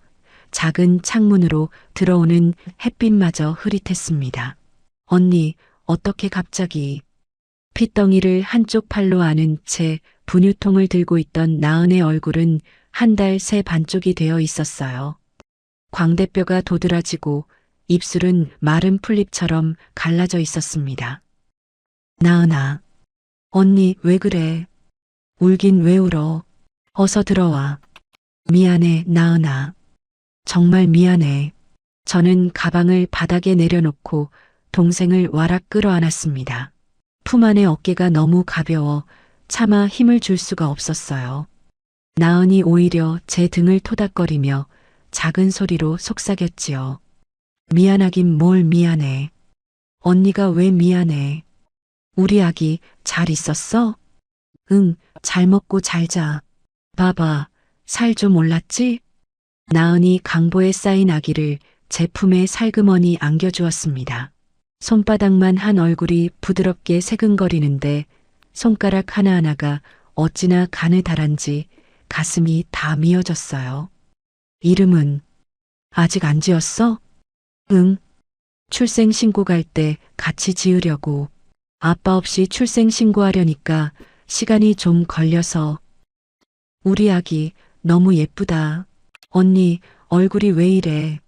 작은 창문으로 들어오는 햇빛마저 흐릿했습니다. 언니, 어떻게 갑자기? 핏덩이를 한쪽 팔로 안은 채 분유통을 들고 있던 나은의 얼굴은 한 달 새 반쪽이 되어 있었어요. 광대뼈가 도드라지고 입술은 마른 풀잎처럼 갈라져 있었습니다. 나은아, 언니 왜 그래? 울긴 왜 울어? 어서 들어와. 미안해, 나은아. 정말 미안해. 저는 가방을 바닥에 내려놓고 동생을 와락 끌어안았습니다. 품 안의 어깨가 너무 가벼워 차마 힘을 줄 수가 없었어요. 나은이 오히려 제 등을 토닥거리며 작은 소리로 속삭였지요. 미안하긴 뭘 미안해. 언니가 왜 미안해. 우리 아기 잘 있었어? 응, 잘 먹고 잘 자. 봐봐, 살 좀 올랐지? 나은이 강보에 쌓인 아기를 제 품에 살그머니 안겨주었습니다. 손바닥만 한 얼굴이 부드럽게 새근거리는데 손가락 하나하나가 어찌나 가느다란지 가슴이 다 미어졌어요. 이름은 아직 안 지었어? 응. 출생신고 갈 때 같이 지으려고. 아빠 없이 출생신고하려니까 시간이 좀 걸려서. 우리 아기 너무 예쁘다. 언니 얼굴이 왜 이래?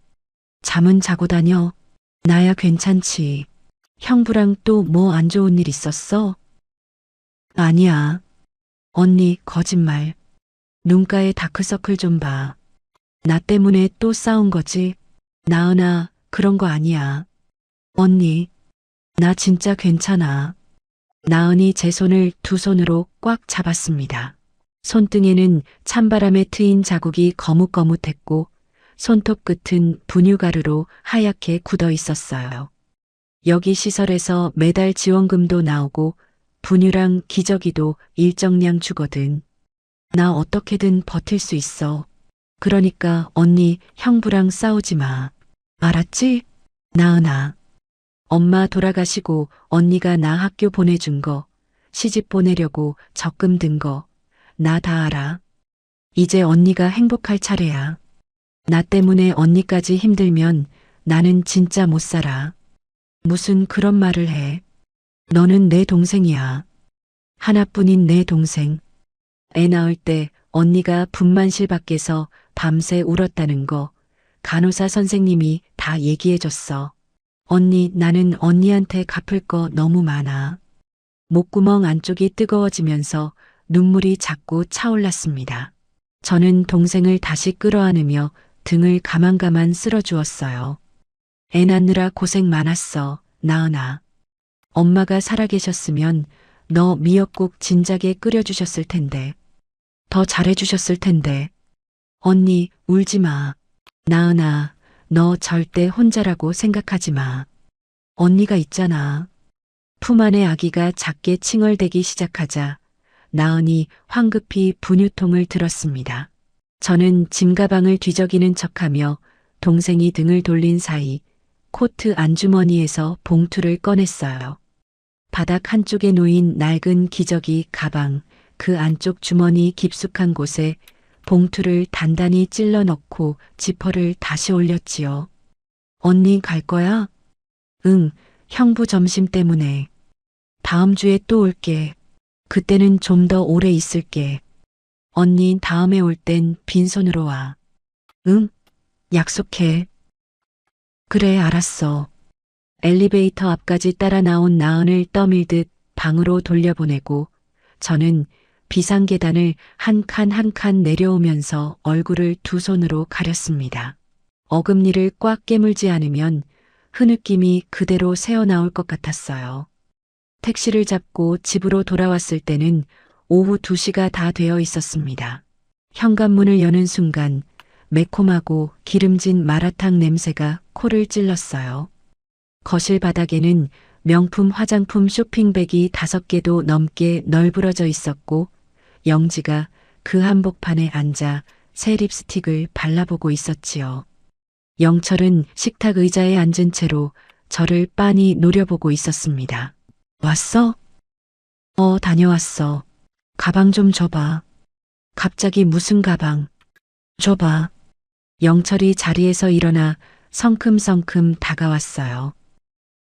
잠은 자고 다녀? 나야 괜찮지. 형부랑 또 뭐 안 좋은 일 있었어? 아니야. 언니 거짓말. 눈가에 다크서클 좀 봐. 나 때문에 또 싸운 거지? 나은아, 그런 거 아니야. 언니, 나 진짜 괜찮아. 나은이 제 손을 두 손으로 꽉 잡았습니다. 손등에는 찬바람에 트인 자국이 거뭇거뭇했고 손톱 끝은 분유가루로 하얗게 굳어 있었어요. 여기 시설에서 매달 지원금도 나오고 분유랑 기저귀도 일정량 주거든. 나 어떻게든 버틸 수 있어. 그러니까 언니 형부랑 싸우지 마. 알았지? 나은아. 엄마 돌아가시고 언니가 나 학교 보내준 거, 시집 보내려고 적금 든 거, 나 다 알아. 이제 언니가 행복할 차례야. 나 때문에 언니까지 힘들면 나는 진짜 못 살아. 무슨 그런 말을 해. 너는 내 동생이야. 하나뿐인 내 동생. 애 낳을 때 언니가 분만실 밖에서 밤새 울었다는 거 간호사 선생님이 다 얘기해줬어. 언니, 나는 언니한테 갚을 거 너무 많아. 목구멍 안쪽이 뜨거워지면서 눈물이 자꾸 차올랐습니다. 저는 동생을 다시 끌어안으며 등을 가만가만 쓸어주었어요. 애 낳느라 고생 많았어, 나은아. 엄마가 살아계셨으면 너 미역국 진작에 끓여주셨을 텐데. 더 잘해주셨을 텐데. 언니, 울지 마. 나은아, 너 절대 혼자라고 생각하지 마. 언니가 있잖아. 품 안의 아기가 작게 칭얼대기 시작하자 나은이 황급히 분유통을 들었습니다. 저는 짐가방을 뒤적이는 척하며 동생이 등을 돌린 사이 코트 안주머니에서 봉투를 꺼냈어요. 바닥 한쪽에 놓인 낡은 기저귀 가방, 그 안쪽 주머니 깊숙한 곳에 봉투를 단단히 찔러 넣고 지퍼를 다시 올렸지요. 언니 갈 거야? 응, 형부 점심 때문에. 다음 주에 또 올게. 그때는 좀 더 오래 있을게. 언니 다음에 올 땐 빈손으로 와. 응? 약속해. 그래, 알았어. 엘리베이터 앞까지 따라 나온 나은을 떠밀듯 방으로 돌려보내고 저는 비상계단을 한 칸 한 칸 내려오면서 얼굴을 두 손으로 가렸습니다. 어금니를 꽉 깨물지 않으면 흐느낌이 그대로 새어나올 것 같았어요. 택시를 잡고 집으로 돌아왔을 때는 오후 2시가 다 되어 있었습니다. 현관문을 여는 순간 매콤하고 기름진 마라탕 냄새가 코를 찔렀어요. 거실 바닥에는 명품 화장품 쇼핑백이 5개도 넘게 널브러져 있었고 영지가 그 한복판에 앉아 새 립스틱을 발라보고 있었지요. 영철은 식탁 의자에 앉은 채로 저를 빤히 노려보고 있었습니다. 왔어? 다녀왔어. 가방 좀 줘봐. 갑자기 무슨 가방? 줘봐. 영철이 자리에서 일어나 성큼성큼 다가왔어요.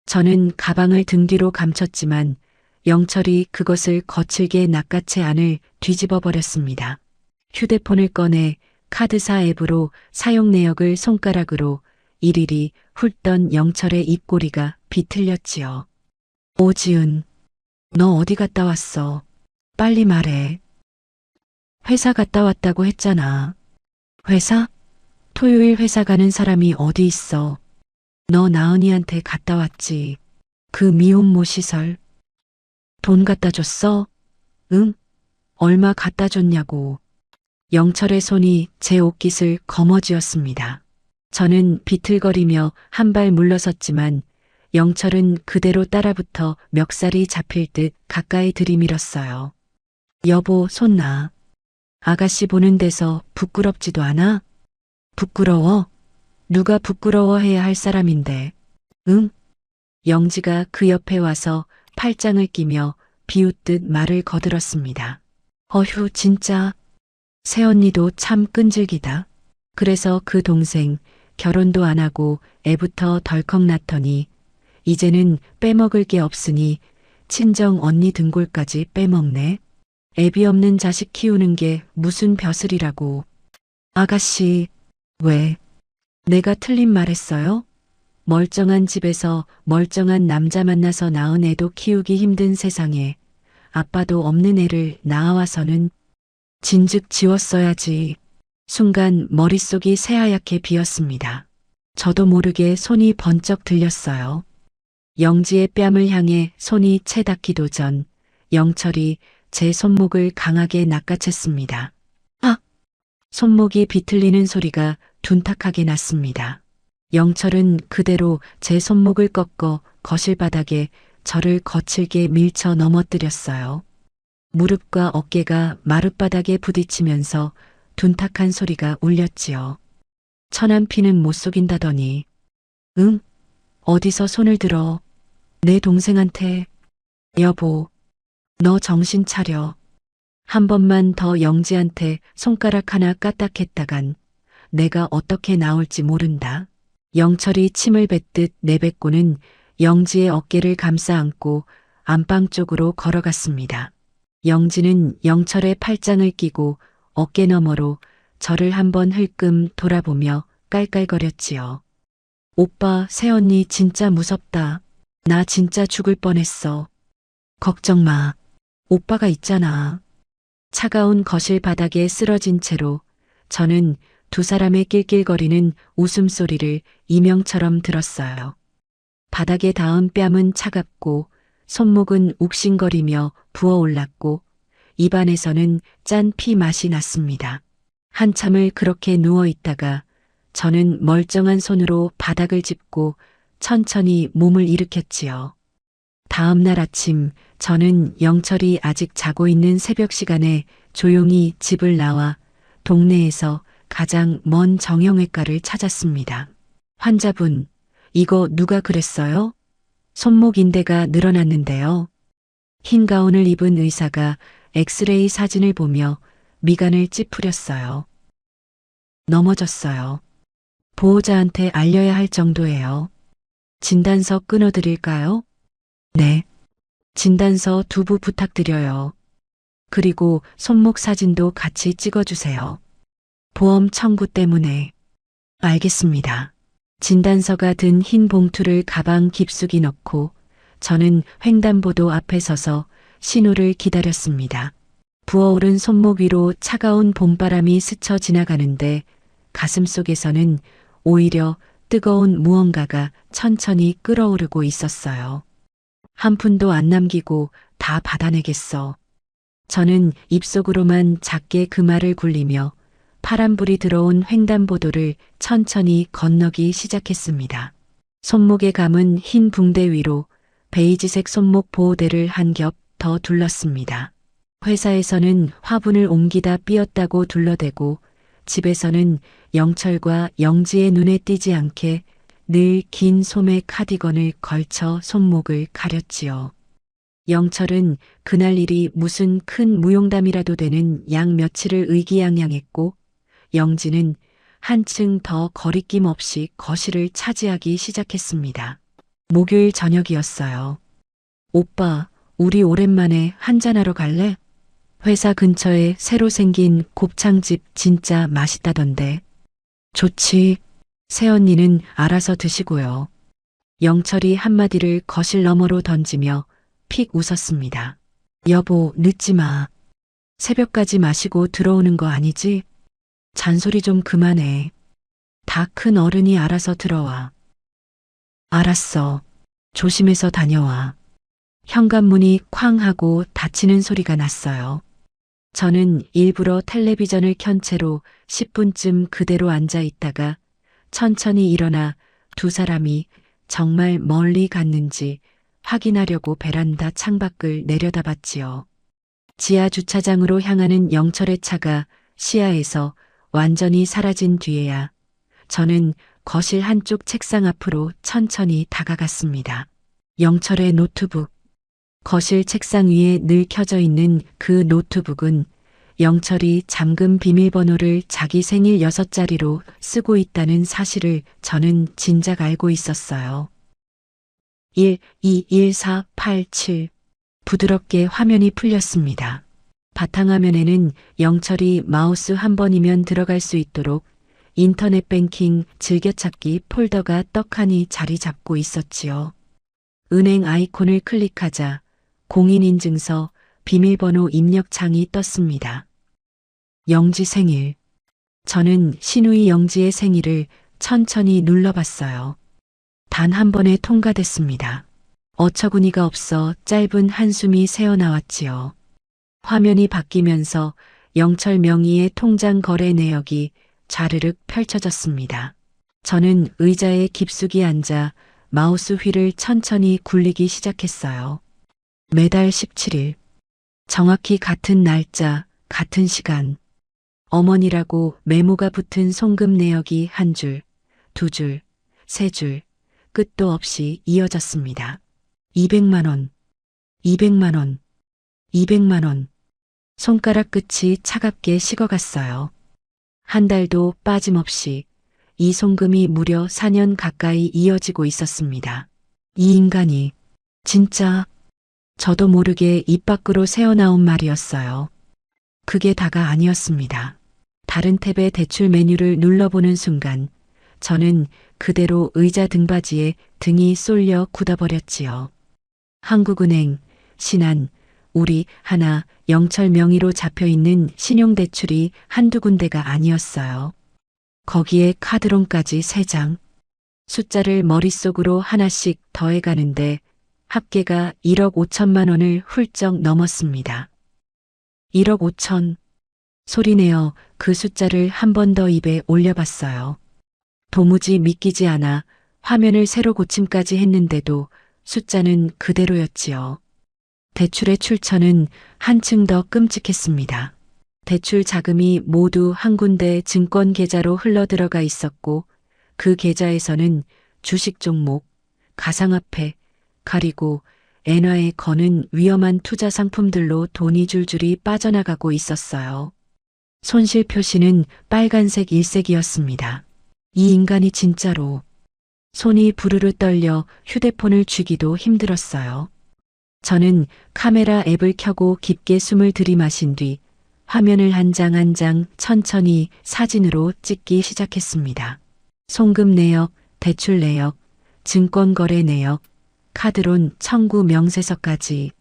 저는 가방을 등 뒤로 감췄지만 영철이 그것을 거칠게 낚아채 안을 뒤집어 버렸습니다. 휴대폰을 꺼내 카드사 앱으로 사용 내역을 손가락으로 일일이 훑던 영철의 입꼬리가 비틀렸지요. 오지은, 너 어디 갔다 왔어? 빨리 말해. 회사 갔다 왔다고 했잖아. 회사? 토요일 회사 가는 사람이 어디 있어? 너 나은이한테 갔다 왔지. 그 미혼모 시설. 돈 갖다 줬어? 응? 얼마 갖다 줬냐고. 영철의 손이 제 옷깃을 거머쥐었습니다. 저는 비틀거리며 한 발 물러섰지만 영철은 그대로 따라붙어 멱살이 잡힐 듯 가까이 들이밀었어요. 여보, 손 놔. 아가씨 보는 데서 부끄럽지도 않아? 부끄러워? 누가 부끄러워해야 할 사람인데. 응? 영지가 그 옆에 와서 팔짱을 끼며 비웃듯 말을 거들었습니다. 어휴, 진짜. 새언니도 참 끈질기다. 그래서 그 동생 결혼도 안 하고 애부터 덜컥 낳더니 이제는 빼먹을 게 없으니 친정 언니 등골까지 빼먹네. 애비 없는 자식 키우는 게 무슨 벼슬이라고. 아가씨, 왜? 내가 틀린 말 했어요? 멀쩡한 집에서 멀쩡한 남자 만나서 낳은 애도 키우기 힘든 세상에 아빠도 없는 애를 낳아와서는 진즉 지웠어야지. 순간 머릿속이 새하얗게 비었습니다. 저도 모르게 손이 번쩍 들렸어요. 영지의 뺨을 향해 손이 채 닿기도 전 영철이 제 손목을 강하게 낚아챘습니다. 아! 손목이 비틀리는 소리가 둔탁하게 났습니다. 영철은 그대로 제 손목을 꺾어 거실 바닥에 저를 거칠게 밀쳐 넘어뜨렸어요. 무릎과 어깨가 마룻바닥에 부딪히면서 둔탁한 소리가 울렸지요. 천한 피는 못 속인다더니. 응? 어디서 손을 들어. 내 동생한테. 여보, 너 정신 차려. 한 번만 더 영지한테 손가락 하나 까딱했다간 내가 어떻게 나올지 모른다. 영철이 침을 뱉듯 내뱉고는 영지의 어깨를 감싸 안고 안방 쪽으로 걸어갔습니다. 영지는 영철의 팔짱을 끼고 어깨 너머로 저를 한번 흘끔 돌아보며 깔깔거렸지요. 오빠, 새언니 진짜 무섭다. 나 진짜 죽을 뻔했어. 걱정 마. 오빠가 있잖아. 차가운 거실 바닥에 쓰러진 채로 저는 두 사람의 낄낄거리는 웃음소리를 이명처럼 들었어요. 바닥에 닿은 뺨은 차갑고 손목은 욱신거리며 부어올랐고 입안에서는 짠 피 맛이 났습니다. 한참을 그렇게 누워 있다가 저는 멀쩡한 손으로 바닥을 짚고 천천히 몸을 일으켰지요. 다음 날 아침 저는 영철이 아직 자고 있는 새벽 시간에 조용히 집을 나와 동네에서 가장 먼 정형외과를 찾았습니다. 환자분, 이거 누가 그랬어요? 손목 인대가 늘어났는데요. 흰 가운을 입은 의사가 엑스레이 사진을 보며 미간을 찌푸렸어요. 넘어졌어요. 보호자한테 알려야 할 정도예요. 진단서 끊어드릴까요? 네. 진단서 두부 부탁드려요. 그리고 손목 사진도 같이 찍어주세요. 보험 청구 때문에. 알겠습니다. 진단서가 든 흰 봉투를 가방 깊숙이 넣고 저는 횡단보도 앞에 서서 신호를 기다렸습니다. 부어오른 손목 위로 차가운 봄바람이 스쳐 지나가는데 가슴 속에서는 오히려 뜨거운 무언가가 천천히 끓어오르고 있었어요. 한 푼도 안 남기고 다 받아내겠어. 저는 입속으로만 작게 그 말을 굴리며 파란불이 들어온 횡단보도를 천천히 건너기 시작했습니다. 손목에 감은 흰 붕대 위로 베이지색 손목 보호대를 한 겹 더 둘렀습니다. 회사에서는 화분을 옮기다 삐었다고 둘러대고 집에서는 영철과 영지의 눈에 띄지 않게 늘 긴 소매 카디건을 걸쳐 손목을 가렸지요. 영철은 그날 일이 무슨 큰 무용담이라도 되는 양 며칠을 의기양양했고 영지는 한층 더 거리낌 없이 거실을 차지하기 시작했습니다. 목요일 저녁이었어요. 오빠, 우리 오랜만에 한잔하러 갈래? 회사 근처에 새로 생긴 곱창집 진짜 맛있다던데. 좋지. 새언니는 알아서 드시고요. 영철이 한마디를 거실 너머로 던지며 픽 웃었습니다. 여보, 늦지 마. 새벽까지 마시고 들어오는 거 아니지? 잔소리 좀 그만해. 다 큰 어른이 알아서 들어와. 알았어. 조심해서 다녀와. 현관문이 쾅 하고 닫히는 소리가 났어요. 저는 일부러 텔레비전을 켠 채로 10분쯤 그대로 앉아 있다가 천천히 일어나 두 사람이 정말 멀리 갔는지 확인하려고 베란다 창밖을 내려다봤지요. 지하 주차장으로 향하는 영철의 차가 시야에서 완전히 사라진 뒤에야 저는 거실 한쪽 책상 앞으로 천천히 다가갔습니다. 영철의 노트북. 거실 책상 위에 늘 켜져 있는 그 노트북은 영철이 잠금 비밀번호를 자기 생일 6자리로 쓰고 있다는 사실을 저는 진작 알고 있었어요. 121487. 부드럽게 화면이 풀렸습니다. 바탕화면에는 영철이 마우스 한 번이면 들어갈 수 있도록 인터넷 뱅킹 즐겨찾기 폴더가 떡하니 자리 잡고 있었지요. 은행 아이콘을 클릭하자 공인인증서 비밀번호 입력 창이 떴습니다. 영지 생일. 저는 신우이 영지의 생일을 천천히 눌러봤어요. 단 한 번에 통과됐습니다. 어처구니가 없어 짧은 한숨이 새어나왔지요. 화면이 바뀌면서 영철 명의의 통장 거래 내역이 좌르륵 펼쳐졌습니다. 저는 의자에 깊숙이 앉아 마우스 휠을 천천히 굴리기 시작했어요. 매달 17일. 정확히 같은 날짜, 같은 시간. 어머니라고 메모가 붙은 송금 내역이 한 줄, 두 줄, 세 줄, 끝도 없이 이어졌습니다. 200만 원, 200만 원, 200만 원. 손가락 끝이 차갑게 식어갔어요. 한 달도 빠짐없이 이 송금이 무려 4년 가까이 이어지고 있었습니다. 이 인간이 진짜 저도 모르게 입 밖으로 새어나온 말이었어요. 그게 다가 아니었습니다. 다른 탭의 대출 메뉴를 눌러보는 순간 저는 그대로 의자 등받이에 등이 쏠려 굳어버렸지요. 한국은행, 신한, 우리, 하나, 영철 명의로 잡혀있는 신용대출이 한두 군데가 아니었어요. 거기에 카드론까지 3장. 숫자를 머릿속으로 하나씩 더해가는데 합계가 1억 5천만 원을 훌쩍 넘었습니다. 1억 5천. 소리내어 그 숫자를 한 번 더 입에 올려봤어요. 도무지 믿기지 않아 화면을 새로 고침까지 했는데도 숫자는 그대로였지요. 대출의 출처는 한층 더 끔찍했습니다. 대출 자금이 모두 한 군데 증권 계좌로 흘러들어가 있었고 그 계좌에서는 주식 종목, 가상화폐, 그리고 엔화에 거는 위험한 투자 상품들로 돈이 줄줄이 빠져나가고 있었어요. 손실 표시는 빨간색 일색이었습니다. 이 인간이 진짜로. 손이 부르르 떨려 휴대폰을 쥐기도 힘들었어요. 저는 카메라 앱을 켜고 깊게 숨을 들이마신 뒤 화면을 한 장 한 장 천천히 사진으로 찍기 시작했습니다. 송금 내역, 대출 내역, 증권거래 내역, 카드론 청구 명세서까지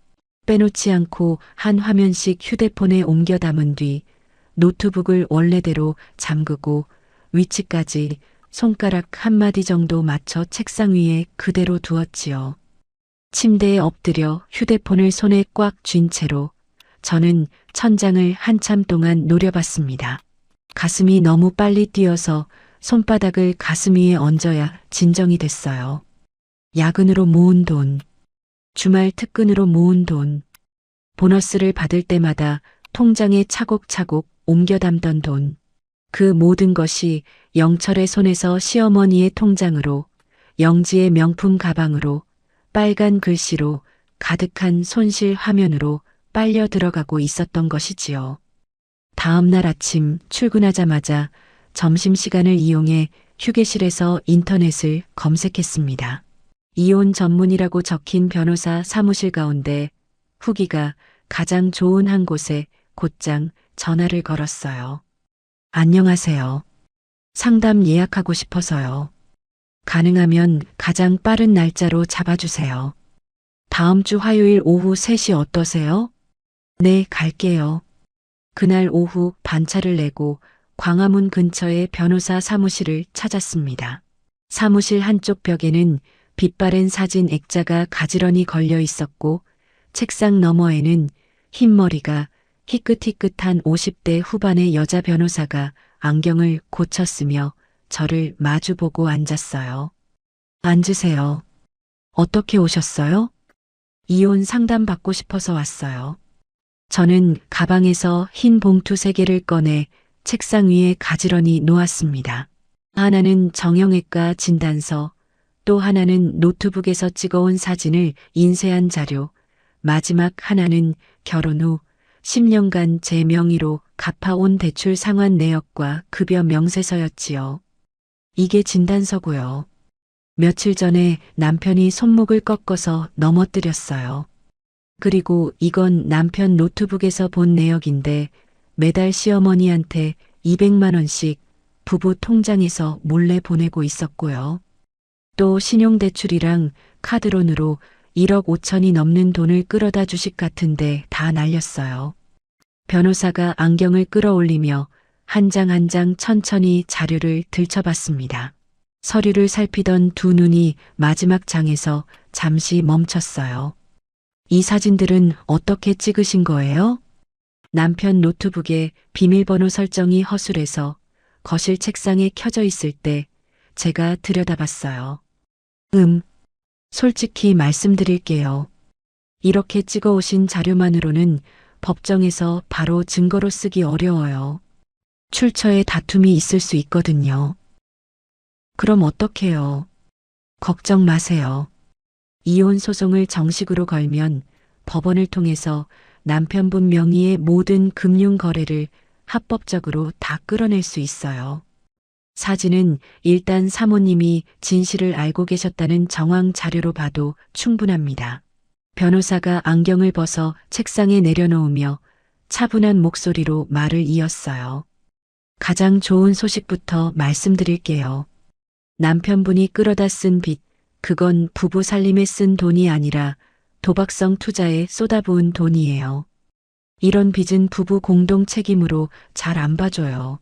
빼놓지 않고 한 화면씩 휴대폰에 옮겨 담은 뒤 노트북을 원래대로 잠그고 위치까지 손가락 한마디 정도 맞춰 책상 위에 그대로 두었지요. 침대에 엎드려 휴대폰을 손에 꽉 쥔 채로 저는 천장을 한참 동안 노려봤습니다. 가슴이 너무 빨리 뛰어서 손바닥을 가슴 위에 얹어야 진정이 됐어요. 야근으로 모은 돈, 주말 특근으로 모은 돈, 보너스를 받을 때마다 통장에 차곡차곡 옮겨 담던 돈, 그 모든 것이 영철의 손에서 시어머니의 통장으로, 영지의 명품 가방으로, 빨간 글씨로 가득한 손실 화면으로 빨려 들어가고 있었던 것이지요. 다음 날 아침 출근하자마자 점심시간을 이용해 휴게실에서 인터넷을 검색했습니다. 이혼 전문이라고 적힌 변호사 사무실 가운데 후기가 가장 좋은 한 곳에 곧장 전화를 걸었어요. 안녕하세요. 상담 예약하고 싶어서요. 가능하면 가장 빠른 날짜로 잡아주세요. 다음 주 화요일 오후 3시 어떠세요? 네, 갈게요. 그날 오후 반차를 내고 광화문 근처의 변호사 사무실을 찾았습니다. 사무실 한쪽 벽에는 빛바랜 사진 액자가 가지런히 걸려 있었고 책상 너머에는 흰머리가 희끗희끗한 50대 후반의 여자 변호사가 안경을 고쳤으며 저를 마주보고 앉았어요. 앉으세요. 어떻게 오셨어요? 이혼 상담 받고 싶어서 왔어요. 저는 가방에서 흰 봉투 3개를 꺼내 책상 위에 가지런히 놓았습니다. 하나는 정형외과 진단서, 또 하나는 노트북에서 찍어온 사진을 인쇄한 자료, 마지막 하나는 결혼 후 10년간 제 명의로 갚아온 대출 상환 내역과 급여 명세서였지요. 이게 진단서고요. 며칠 전에 남편이 손목을 꺾어서 넘어뜨렸어요. 그리고 이건 남편 노트북에서 본 내역인데 매달 시어머니한테 200만 원씩 부부 통장에서 몰래 보내고 있었고요. 또 신용대출이랑 카드론으로 1억 5천이 넘는 돈을 끌어다 주식 같은데 다 날렸어요. 변호사가 안경을 끌어올리며 한 장 한 장 천천히 자료를 들춰봤습니다. 서류를 살피던 두 눈이 마지막 장에서 잠시 멈췄어요. 이 사진들은 어떻게 찍으신 거예요? 남편 노트북에 비밀번호 설정이 허술해서 거실 책상에 켜져 있을 때 제가 들여다봤어요. 솔직히 말씀드릴게요. 이렇게 찍어오신 자료만으로는 법정에서 바로 증거로 쓰기 어려워요. 출처에 다툼이 있을 수 있거든요. 그럼 어떡해요? 걱정 마세요. 이혼 소송을 정식으로 걸면 법원을 통해서 남편분 명의의 모든 금융 거래를 합법적으로 다 끌어낼 수 있어요. 사진은 일단 사모님이 진실을 알고 계셨다는 정황 자료로 봐도 충분합니다. 변호사가 안경을 벗어 책상에 내려놓으며 차분한 목소리로 말을 이었어요. 가장 좋은 소식부터 말씀드릴게요. 남편분이 끌어다 쓴 빚, 그건 부부 살림에 쓴 돈이 아니라 도박성 투자에 쏟아부은 돈이에요. 이런 빚은 부부 공동 책임으로 잘 안 봐줘요.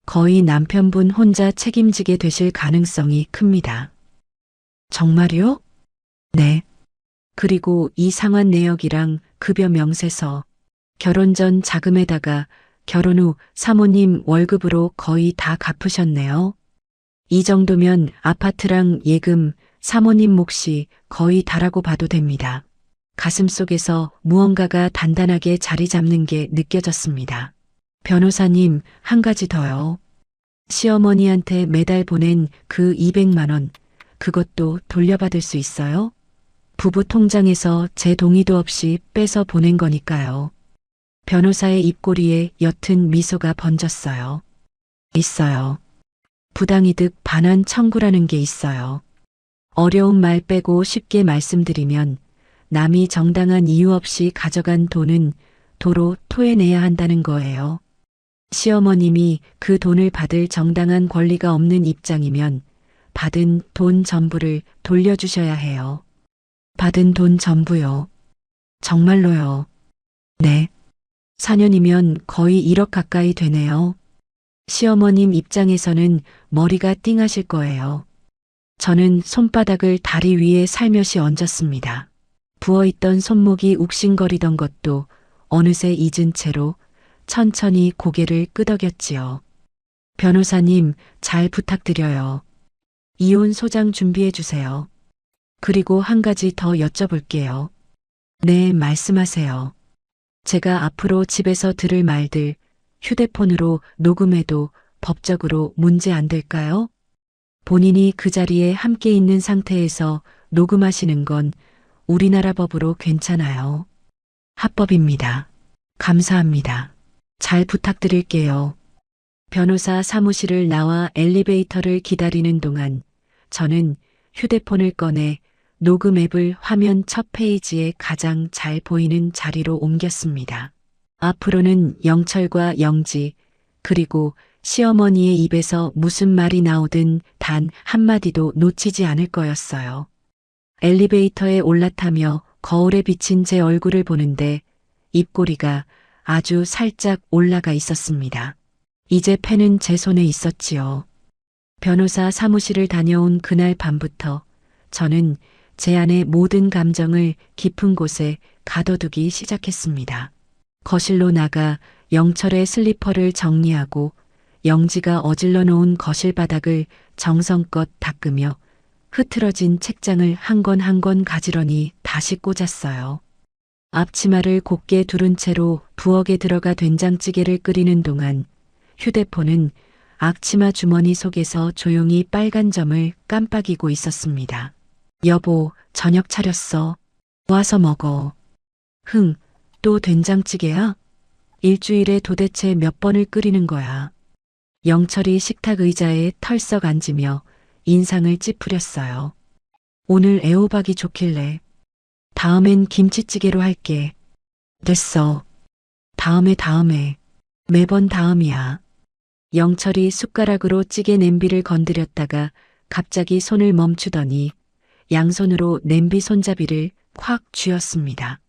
거의 남편분 혼자 책임지게 되실 가능성이 큽니다. 정말요? 네. 그리고 이 상환 내역이랑 급여 명세서, 결혼 전 자금에다가 결혼 후 사모님 월급으로 거의 다 갚으셨네요. 이 정도면 아파트랑 예금, 사모님 몫이 거의 다라고 봐도 됩니다. 가슴속에서 무언가가 단단하게 자리 잡는 게 느껴졌습니다. 변호사님, 한 가지 더요. 시어머니한테 매달 보낸 그 200만 원, 그것도 돌려받을 수 있어요? 부부 통장에서 제 동의도 없이 빼서 보낸 거니까요. 변호사의 입꼬리에 옅은 미소가 번졌어요. 있어요. 부당이득 반환 청구라는 게 있어요. 어려운 말 빼고 쉽게 말씀드리면 남이 정당한 이유 없이 가져간 돈은 도로 토해내야 한다는 거예요. 시어머님이 그 돈을 받을 정당한 권리가 없는 입장이면 받은 돈 전부를 돌려주셔야 해요. 받은 돈 전부요. 정말로요. 네. 4년이면 거의 1억 가까이 되네요. 시어머님 입장에서는 머리가 띵하실 거예요. 저는 손바닥을 다리 위에 살며시 얹었습니다. 부어있던 손목이 욱신거리던 것도 어느새 잊은 채로 천천히 고개를 끄덕였지요. 변호사님, 잘 부탁드려요. 이혼 소장 준비해 주세요. 그리고 한 가지 더 여쭤볼게요. 네, 말씀하세요. 제가 앞으로 집에서 들을 말들 휴대폰으로 녹음해도 법적으로 문제 안 될까요? 본인이 그 자리에 함께 있는 상태에서 녹음하시는 건 우리나라 법으로 괜찮아요. 합법입니다. 감사합니다. 잘 부탁드릴게요. 변호사 사무실을 나와 엘리베이터를 기다리는 동안 저는 휴대폰을 꺼내 녹음 앱을 화면 첫 페이지에 가장 잘 보이는 자리로 옮겼습니다. 앞으로는 영철과 영지, 그리고 시어머니의 입에서 무슨 말이 나오든 단 한마디도 놓치지 않을 거였어요. 엘리베이터에 올라타며 거울에 비친 제 얼굴을 보는데 입꼬리가 아주 살짝 올라가 있었습니다. 이제 펜은 제 손에 있었지요. 변호사 사무실을 다녀온 그날 밤부터 저는 제 안의 모든 감정을 깊은 곳에 가둬두기 시작했습니다. 거실로 나가 영철의 슬리퍼를 정리하고 영지가 어질러 놓은 거실 바닥을 정성껏 닦으며 흐트러진 책장을 한 권 한 권 가지런히 다시 꽂았어요. 앞치마를 곧게 두른 채로 부엌에 들어가 된장찌개를 끓이는 동안 휴대폰은 앞치마 주머니 속에서 조용히 빨간 점을 깜빡이고 있었습니다. 여보, 저녁 차렸어. 와서 먹어. 흥, 또 된장찌개야? 일주일에 도대체 몇 번을 끓이는 거야. 영철이 식탁 의자에 털썩 앉으며 인상을 찌푸렸어요. 오늘 애호박이 좋길래. 다음엔 김치찌개로 할게. 됐어. 다음에. 매번 다음이야. 영철이 숟가락으로 찌개 냄비를 건드렸다가 갑자기 손을 멈추더니 양손으로 냄비 손잡이를 확 쥐었습니다.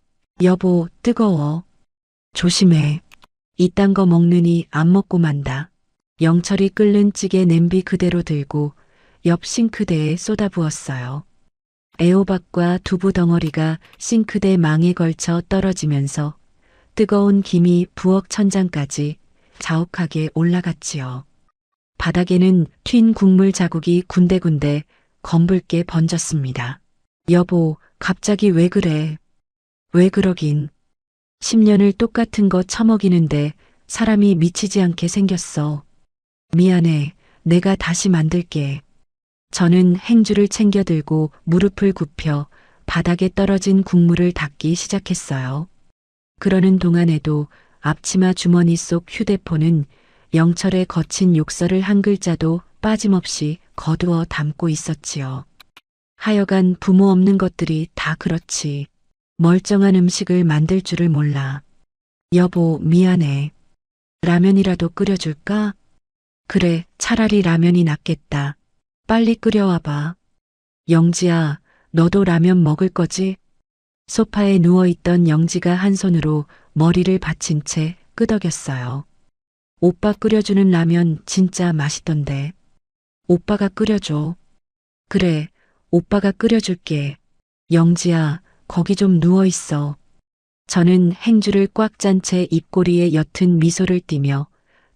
여보, 뜨거워. 조심해. 이딴 거 먹느니 안 먹고 만다. 영철이 끓는 찌개 냄비 그대로 들고 옆 싱크대에 쏟아부었어요. 애호박과 두부 덩어리가 싱크대 망에 걸쳐 떨어지면서 뜨거운 김이 부엌 천장까지 자욱하게 올라갔지요. 바닥에는 튄 국물 자국이 군데군데 검붉게 번졌습니다. 여보, 갑자기 왜 그래? 왜 그러긴. 10년을 똑같은 거 처먹이는데 사람이 미치지 않게 생겼어. 미안해. 내가 다시 만들게. 저는 행주를 챙겨 들고 무릎을 굽혀 바닥에 떨어진 국물을 닦기 시작했어요. 그러는 동안에도 앞치마 주머니 속 휴대폰은 영철의 거친 욕설을 한 글자도 빠짐없이 거두어 담고 있었지요. 하여간 부모 없는 것들이 다 그렇지. 멀쩡한 음식을 만들 줄을 몰라. 여보, 미안해. 라면이라도 끓여줄까? 그래, 차라리 라면이 낫겠다. 빨리 끓여와봐. 영지야, 너도 라면 먹을 거지? 소파에 누워있던 영지가 한 손으로 머리를 받친 채 끄덕였어요. 오빠 끓여주는 라면 진짜 맛있던데. 오빠가 끓여줘. 그래, 오빠가 끓여줄게. 영지야, 거기 좀 누워있어. 저는 행주를 꽉 짠 채 입꼬리에 옅은 미소를 띠며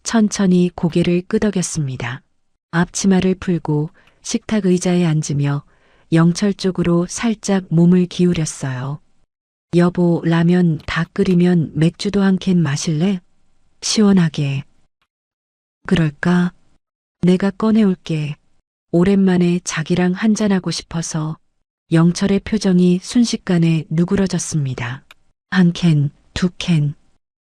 천천히 고개를 끄덕였습니다. 앞치마를 풀고 식탁 의자에 앉으며 영철 쪽으로 살짝 몸을 기울였어요. 여보, 라면 다 끓이면 맥주도 한 캔 마실래? 시원하게. 그럴까? 내가 꺼내올게. 오랜만에 자기랑 한잔하고 싶어서. 영철의 표정이 순식간에 누그러졌습니다. 한 캔, 두 캔.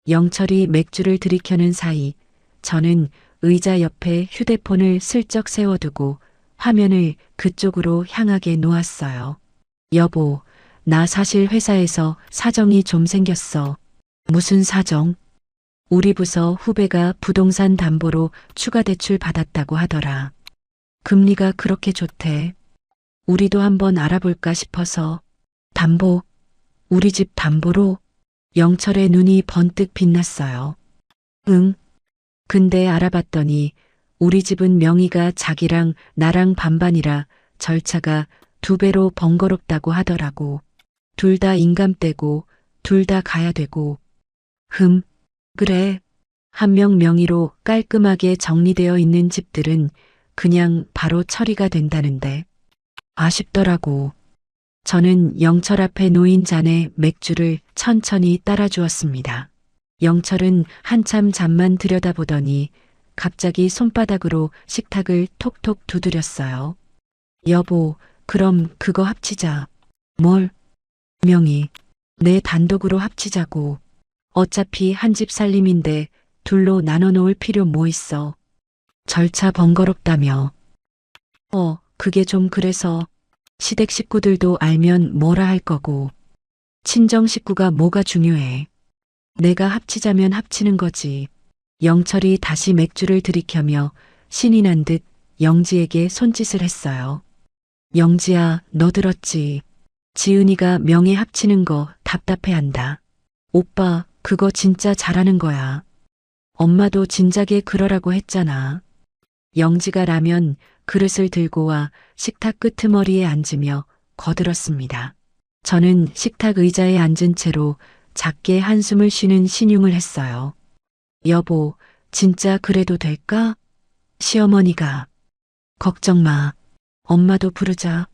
영철이 맥주를 들이켜는 사이 저는 의자 옆에 휴대폰을 슬쩍 세워두고 화면을 그쪽으로 향하게 놓았어요. 여보, 나 사실 회사에서 사정이 좀 생겼어. 무슨 사정? 우리 부서 후배가 부동산 담보로 추가 대출 받았다고 하더라. 금리가 그렇게 좋대. 우리도 한번 알아볼까 싶어서. 담보? 우리 집 담보로? 영철의 눈이 번뜩 빛났어요. 응. 근데 알아봤더니 우리 집은 명의가 자기랑 나랑 반반이라 절차가 2배로 번거롭다고 하더라고. 둘 다 인감떼고 둘 다 가야 되고. 그래. 한 명 명의로 깔끔하게 정리되어 있는 집들은 그냥 바로 처리가 된다는데. 아쉽더라고. 저는 영철 앞에 놓인 잔에 맥주를 천천히 따라주었습니다. 영철은 한참 잠만 들여다보더니 갑자기 손바닥으로 식탁을 톡톡 두드렸어요. 여보, 그럼 그거 합치자. 뭘? 명의. 내 단독으로 합치자고. 어차피 한 집 살림인데 둘로 나눠 놓을 필요 뭐 있어. 절차 번거롭다며. 그게 좀 그래서. 시댁 식구들도 알면 뭐라 할 거고. 친정 식구가 뭐가 중요해. 내가 합치자면 합치는 거지. 영철이 다시 맥주를 들이켜며 신이 난 듯 영지에게 손짓을 했어요. 영지야, 너 들었지? 지은이가 명예 합치는 거 답답해한다. 오빠, 그거 진짜 잘하는 거야. 엄마도 진작에 그러라고 했잖아. 영지가 라면 그릇을 들고 와 식탁 끄트머리에 앉으며 거들었습니다. 저는 식탁 의자에 앉은 채로 작게 한숨을 쉬는 신용을 했어요. 여보, 진짜 그래도 될까? 시어머니가. 걱정 마. 엄마도 부르자.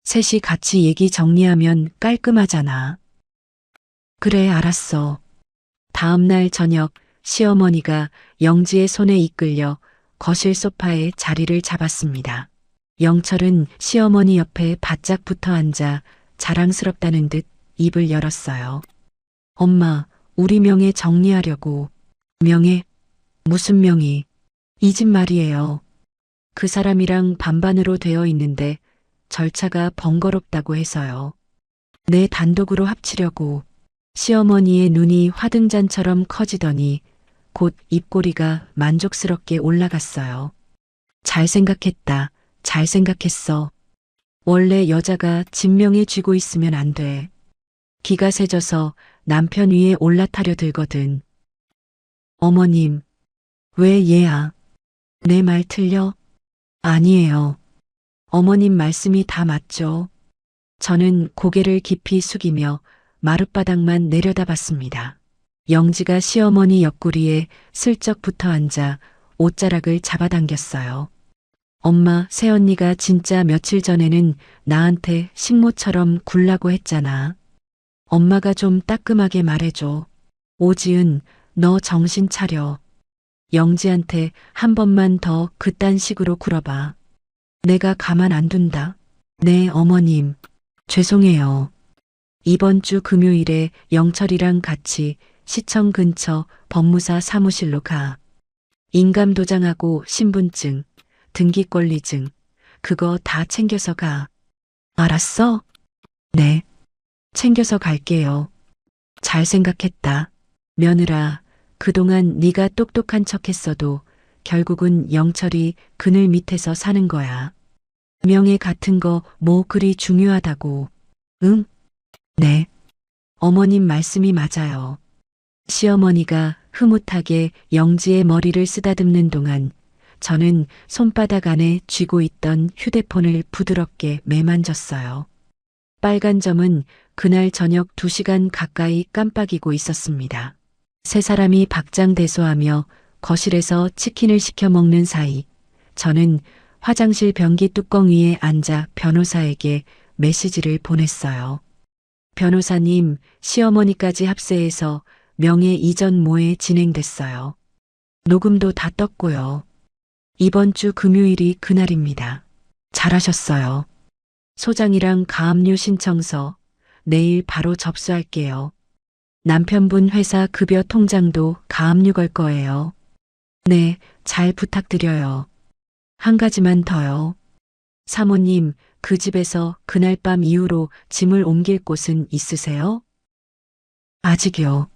셋이 같이 얘기 정리하면 깔끔하잖아. 그래, 알았어. 다음 날 저녁 시어머니가 영지의 손에 이끌려 거실 소파에 자리를 잡았습니다. 영철은 시어머니 옆에 바짝 붙어 앉아 자랑스럽다는 듯 입을 열었어요. 엄마, 우리 명예 정리하려고. 명예? 무슨 명의? 이 집 말이에요. 그 사람이랑 반반으로 되어 있는데 절차가 번거롭다고 해서요. 내 단독으로 합치려고. 시어머니의 눈이 화등잔처럼 커지더니 곧 입꼬리가 만족스럽게 올라갔어요. 잘 생각했다. 잘 생각했어. 원래 여자가 진명에 쥐고 있으면 안 돼. 기가 세져서 남편 위에 올라타려 들거든. 어머님, 왜 얘야? 내 말 틀려? 아니에요. 어머님 말씀이 다 맞죠. 저는 고개를 깊이 숙이며 마룻바닥만 내려다봤습니다. 영지가 시어머니 옆구리에 슬쩍 붙어 앉아 옷자락을 잡아당겼어요. 엄마, 새언니가 진짜 며칠 전에는 나한테 식모처럼 굴라고 했잖아. 엄마가 좀 따끔하게 말해줘. 오지은, 너 정신 차려. 영지한테 한 번만 더 그딴 식으로 굴어봐. 내가 가만 안 둔다. 네, 어머님. 죄송해요. 이번 주 금요일에 영철이랑 같이 시청 근처 법무사 사무실로 가. 인감도장하고 신분증, 등기권리증, 그거 다 챙겨서 가. 알았어? 네. 챙겨서 갈게요. 잘 생각했다. 며느라, 그동안 네가 똑똑한 척했어도 결국은 영철이 그늘 밑에서 사는 거야. 명예 같은 거 뭐 그리 중요하다고. 응? 네. 어머님 말씀이 맞아요. 시어머니가 흐뭇하게 영지의 머리를 쓰다듬는 동안 저는 손바닥 안에 쥐고 있던 휴대폰을 부드럽게 매만졌어요. 빨간 점은 그날 저녁 2시간 가까이 깜빡이고 있었습니다. 세 사람이 박장대소하며 거실에서 치킨을 시켜 먹는 사이 저는 화장실 변기 뚜껑 위에 앉아 변호사에게 메시지를 보냈어요. 변호사님, 시어머니까지 합세해서 명예 이전 모해 진행됐어요. 녹음도 다 떴고요. 이번 주 금요일이 그날입니다. 잘하셨어요. 소장이랑 가압류 신청서 내일 바로 접수할게요. 남편분 회사 급여 통장도 가압류 걸 거예요. 네, 잘 부탁드려요. 한 가지만 더요. 사모님, 그 집에서 그날 밤 이후로 짐을 옮길 곳은 있으세요? 아직요.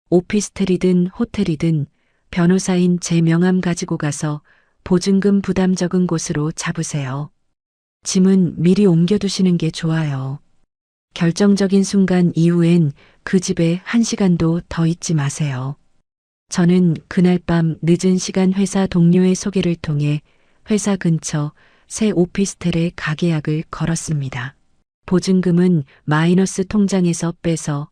오피스텔이든 호텔이든 변호사인 제 명함 가지고 가서 보증금 부담 적은 곳으로 잡으세요. 짐은 미리 옮겨두시는 게 좋아요. 결정적인 순간 이후엔 그 집에 1시간도 더 있지 마세요. 저는 그날 밤 늦은 시간 회사 동료의 소개를 통해 회사 근처 새 오피스텔에 가계약을 걸었습니다. 보증금은 마이너스 통장에서 빼서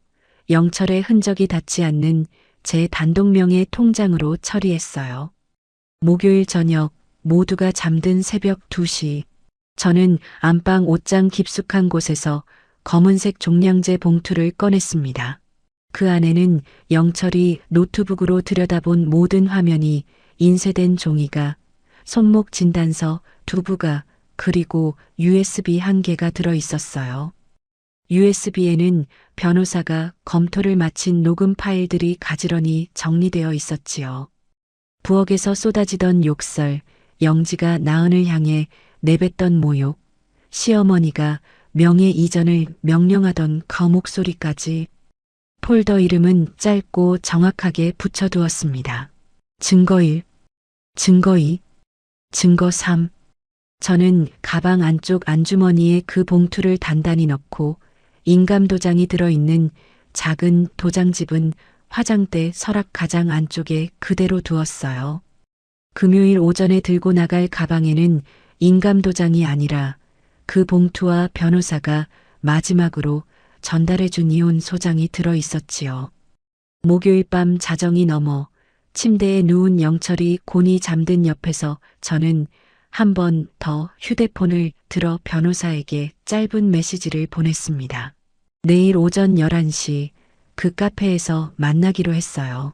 영철의 흔적이 닿지 않는 제 단독명의 통장으로 처리했어요. 목요일 저녁 모두가 잠든 새벽 2시 저는 안방 옷장 깊숙한 곳에서 검은색 종량제 봉투를 꺼냈습니다. 그 안에는 영철이 노트북으로 들여다본 모든 화면이 인쇄된 종이가 손목 진단서 2부가 그리고 USB 1개가 들어 있었어요. USB에는 변호사가 검토를 마친 녹음 파일들이 가지런히 정리되어 있었지요. 부엌에서 쏟아지던 욕설, 영지가 나은을 향해 내뱉던 모욕, 시어머니가 명예 이전을 명령하던 거목소리까지 폴더 이름은 짧고 정확하게 붙여두었습니다. 증거 1, 증거 2, 증거 3. 저는 가방 안쪽 안주머니에 그 봉투를 단단히 넣고 인감도장이 들어있는 작은 도장집은 화장대 서랍 가장 안쪽에 그대로 두었어요. 금요일 오전에 들고 나갈 가방에는 인감도장이 아니라 그 봉투와 변호사가 마지막으로 전달해준 이혼 소장이 들어 있었지요. 목요일 밤 자정이 넘어 침대에 누운 영철이 곤히 잠든 옆에서 저는 한 번 더 휴대폰을 들어 변호사에게 짧은 메시지를 보냈습니다. 내일 오전 11시 그 카페에서 만나기로 했어요.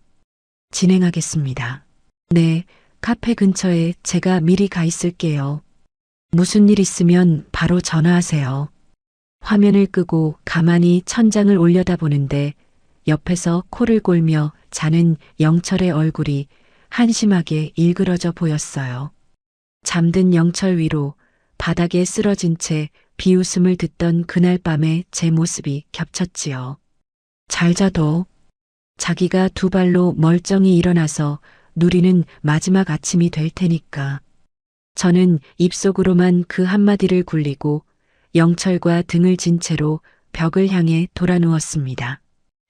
진행하겠습니다. 네, 카페 근처에 제가 미리 가 있을게요. 무슨 일 있으면 바로 전화하세요. 화면을 끄고 가만히 천장을 올려다보는데 옆에서 코를 골며 자는 영철의 얼굴이 한심하게 일그러져 보였어요. 잠든 영철 위로 바닥에 쓰러진 채 비웃음을 듣던 그날 밤에 제 모습이 겹쳤지요. 잘 자도. 자기가 두 발로 멀쩡히 일어나서 누리는 마지막 아침이 될 테니까. 저는 입속으로만 그 한마디를 굴리고 영철과 등을 진 채로 벽을 향해 돌아 누웠습니다.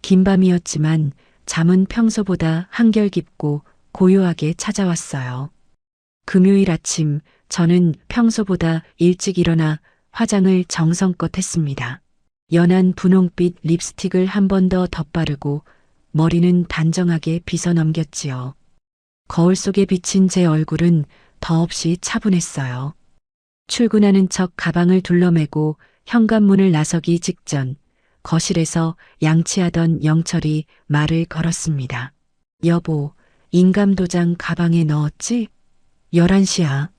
긴 밤이었지만 잠은 평소보다 한결 깊고 고요하게 찾아왔어요. 금요일 아침 저는 평소보다 일찍 일어나 화장을 정성껏 했습니다. 연한 분홍빛 립스틱을 한 번 더 덧바르고 머리는 단정하게 빗어 넘겼지요. 거울 속에 비친 제 얼굴은 더없이 차분했어요. 출근하는 척 가방을 둘러매고 현관문을 나서기 직전 거실에서 양치하던 영철이 말을 걸었습니다. 여보, 인감도장 가방에 넣었지? 11시야.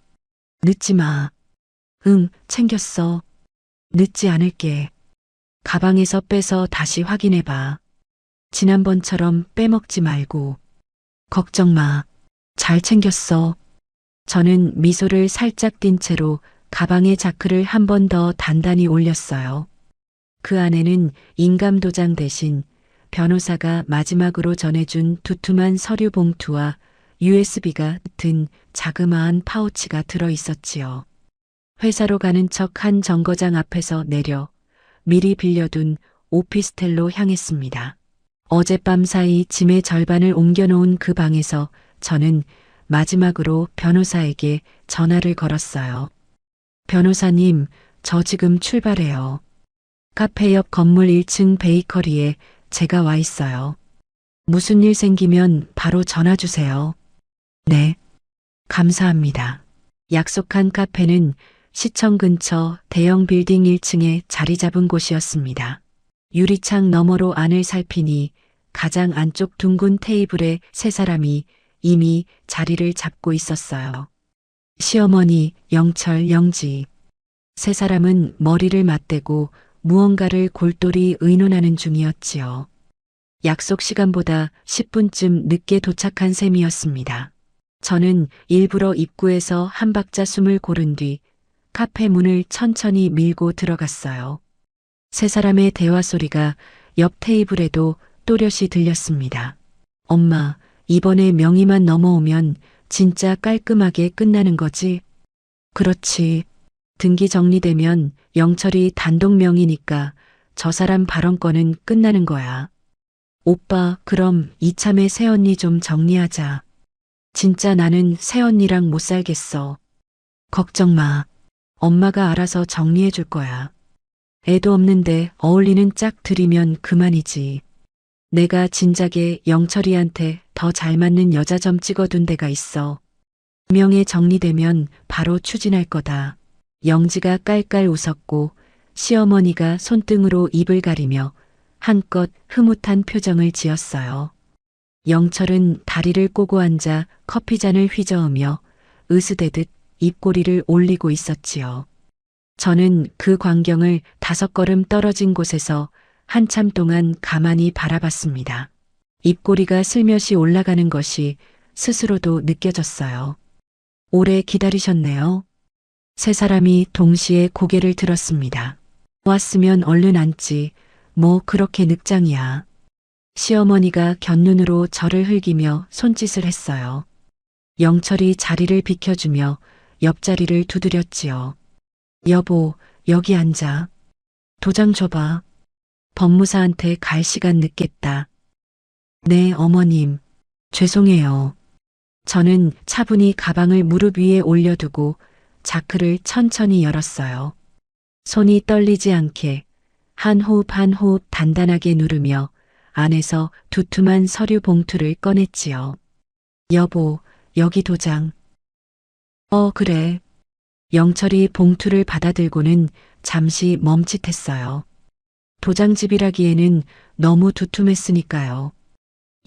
늦지 마. 응, 챙겼어. 늦지 않을게. 가방에서 빼서 다시 확인해봐. 지난번처럼 빼먹지 말고. 걱정 마. 잘 챙겼어. 저는 미소를 살짝 띤 채로 가방의 자크를 한 번 더 단단히 올렸어요. 그 안에는 인감도장 대신 변호사가 마지막으로 전해준 두툼한 서류 봉투와 USB가 든 자그마한 파우치가 들어 있었지요. 회사로 가는 척 한 정거장 앞에서 내려 미리 빌려둔 오피스텔로 향했습니다. 어젯밤 사이 짐의 절반을 옮겨놓은 그 방에서 저는 마지막으로 변호사에게 전화를 걸었어요. 변호사님, 저 지금 출발해요. 카페 옆 건물 1층 베이커리에 제가 와 있어요. 무슨 일 생기면 바로 전화 주세요. 네, 감사합니다. 약속한 카페는 시청 근처 대형 빌딩 1층에 자리 잡은 곳이었습니다. 유리창 너머로 안을 살피니 가장 안쪽 둥근 테이블에 세 사람이 이미 자리를 잡고 있었어요. 시어머니, 영철, 영지. 세 사람은 머리를 맞대고 무언가를 골똘히 의논하는 중이었지요. 약속 시간보다 10분쯤 늦게 도착한 셈이었습니다. 저는 일부러 입구에서 한 박자 숨을 고른 뒤 카페 문을 천천히 밀고 들어갔어요. 세 사람의 대화 소리가 옆 테이블에도 또렷이 들렸습니다. 엄마, 이번에 명의만 넘어오면 진짜 깔끔하게 끝나는 거지? 그렇지. 등기 정리되면 영철이 단독 명의니까 저 사람 발언권은 끝나는 거야. 오빠, 그럼 이참에 새언니 좀 정리하자. 진짜 나는 새언니랑 못 살겠어. 걱정 마. 엄마가 알아서 정리해 줄 거야. 애도 없는데 어울리는 짝 들이면 그만이지. 내가 진작에 영철이한테 더 잘 맞는 여자 좀 찍어둔 데가 있어. 명예 정리되면 바로 추진할 거다. 영지가 깔깔 웃었고 시어머니가 손등으로 입을 가리며 한껏 흐뭇한 표정을 지었어요. 영철은 다리를 꼬고 앉아 커피잔을 휘저으며 으스대듯 입꼬리를 올리고 있었지요. 저는 그 광경을 5걸음 떨어진 곳에서 한참 동안 가만히 바라봤습니다. 입꼬리가 슬며시 올라가는 것이 스스로도 느껴졌어요. 오래 기다리셨네요. 세 사람이 동시에 고개를 들었습니다. 왔으면 얼른 앉지. 뭐 그렇게 늑장이야. 시어머니가 곁눈으로 저를 흘기며 손짓을 했어요. 영철이 자리를 비켜주며 옆자리를 두드렸지요. 여보, 여기 앉아. 도장 줘봐. 법무사한테 갈 시간 늦겠다. 네, 어머님. 죄송해요. 저는 차분히 가방을 무릎 위에 올려두고 자크를 천천히 열었어요. 손이 떨리지 않게 한 호흡 한 호흡 단단하게 누르며 안에서 두툼한 서류 봉투를 꺼냈지요. 여보, 여기 도장. 그래. 영철이 봉투를 받아들고는 잠시 멈칫했어요. 도장집이라기에는 너무 두툼했으니까요.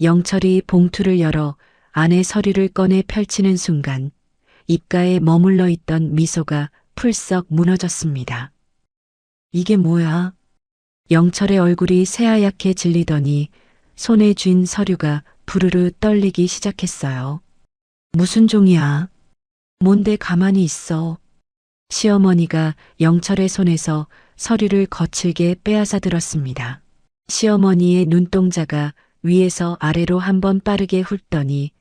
영철이 봉투를 열어 안에 서류를 꺼내 펼치는 순간 입가에 머물러 있던 미소가 풀썩 무너졌습니다. 이게 뭐야? 영철의 얼굴이 새하얗게 질리더니 손에 쥔 서류가 부르르 떨리기 시작했어요. 무슨 종이야? 뭔데 가만히 있어? 시어머니가 영철의 손에서 서류를 거칠게 빼앗아 들었습니다. 시어머니의 눈동자가 위에서 아래로 한번 빠르게 훑더니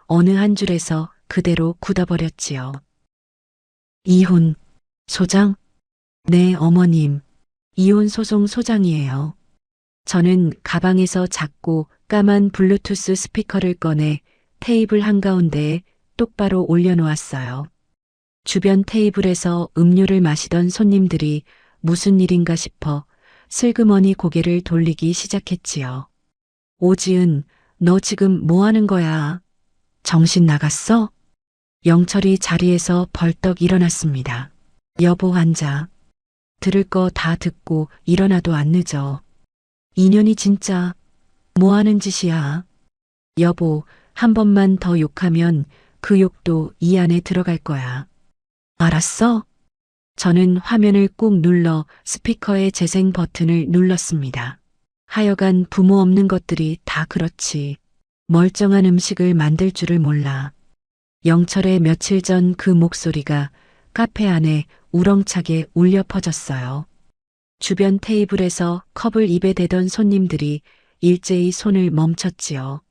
어느 한 줄에서 그대로 굳어버렸지요. 이혼, 소장? 네, 어머님. 이혼 소송 소장이에요. 저는 가방에서 작고 까만 블루투스 스피커를 꺼내 테이블 한가운데에 똑바로 올려놓았어요. 주변 테이블에서 음료를 마시던 손님들이 무슨 일인가 싶어 슬그머니 고개를 돌리기 시작했지요. 오지은, 너 지금 뭐 하는 거야? 정신 나갔어? 영철이 자리에서 벌떡 일어났습니다. 여보 앉아. 들을 거 다 듣고 일어나도 안 늦어. 인연이 진짜 뭐 하는 짓이야? 여보, 한 번만 더 욕하면 그 욕도 이 안에 들어갈 거야. 알았어? 저는 화면을 꾹 눌러 스피커의 재생 버튼을 눌렀습니다. 하여간 부모 없는 것들이 다 그렇지. 멀쩡한 음식을 만들 줄을 몰라. 영철의 며칠 전 그 목소리가 카페 안에 우렁차게 울려 퍼졌어요. 주변 테이블에서 컵을 입에 대던 손님들이 일제히 손을 멈췄지요.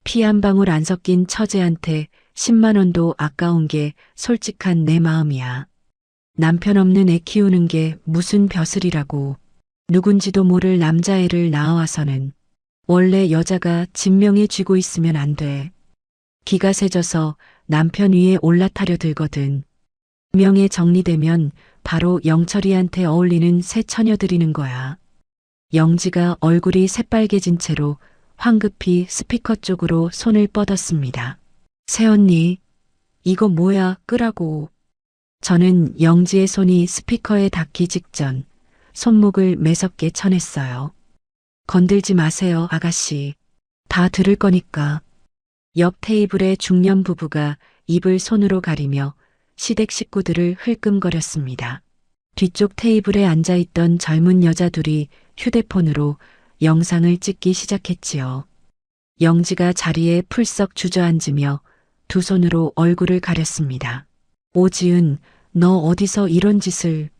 피 한 방울 안 섞인 처제한테 10만 원도 아까운 게 솔직한 내 마음이야. 남편 없는 애 키우는 게 무슨 벼슬이라고. 누군지도 모를 남자애를 낳아와서는 원래 여자가 진명에 쥐고 있으면 안 돼. 기가 세져서 남편 위에 올라타려 들거든. 명예 정리되면 바로 영철이한테 어울리는 새 처녀들이는 거야. 영지가 얼굴이 새빨개진 채로 황급히 스피커 쪽으로 손을 뻗었습니다. 새언니, 이거 뭐야, 끄라고. 저는 영지의 손이 스피커에 닿기 직전 손목을 매섭게 쳐냈어요. 건들지 마세요, 아가씨. 다 들을 거니까. 옆 테이블의 중년 부부가 입을 손으로 가리며 시댁 식구들을 흘끔거렸습니다. 뒤쪽 테이블에 앉아있던 젊은 여자 둘이 휴대폰으로 영상을 찍기 시작했지요. 영지가 자리에 풀썩 주저앉으며 두 손으로 얼굴을 가렸습니다. 오지은, 너 어디서 이런 짓을.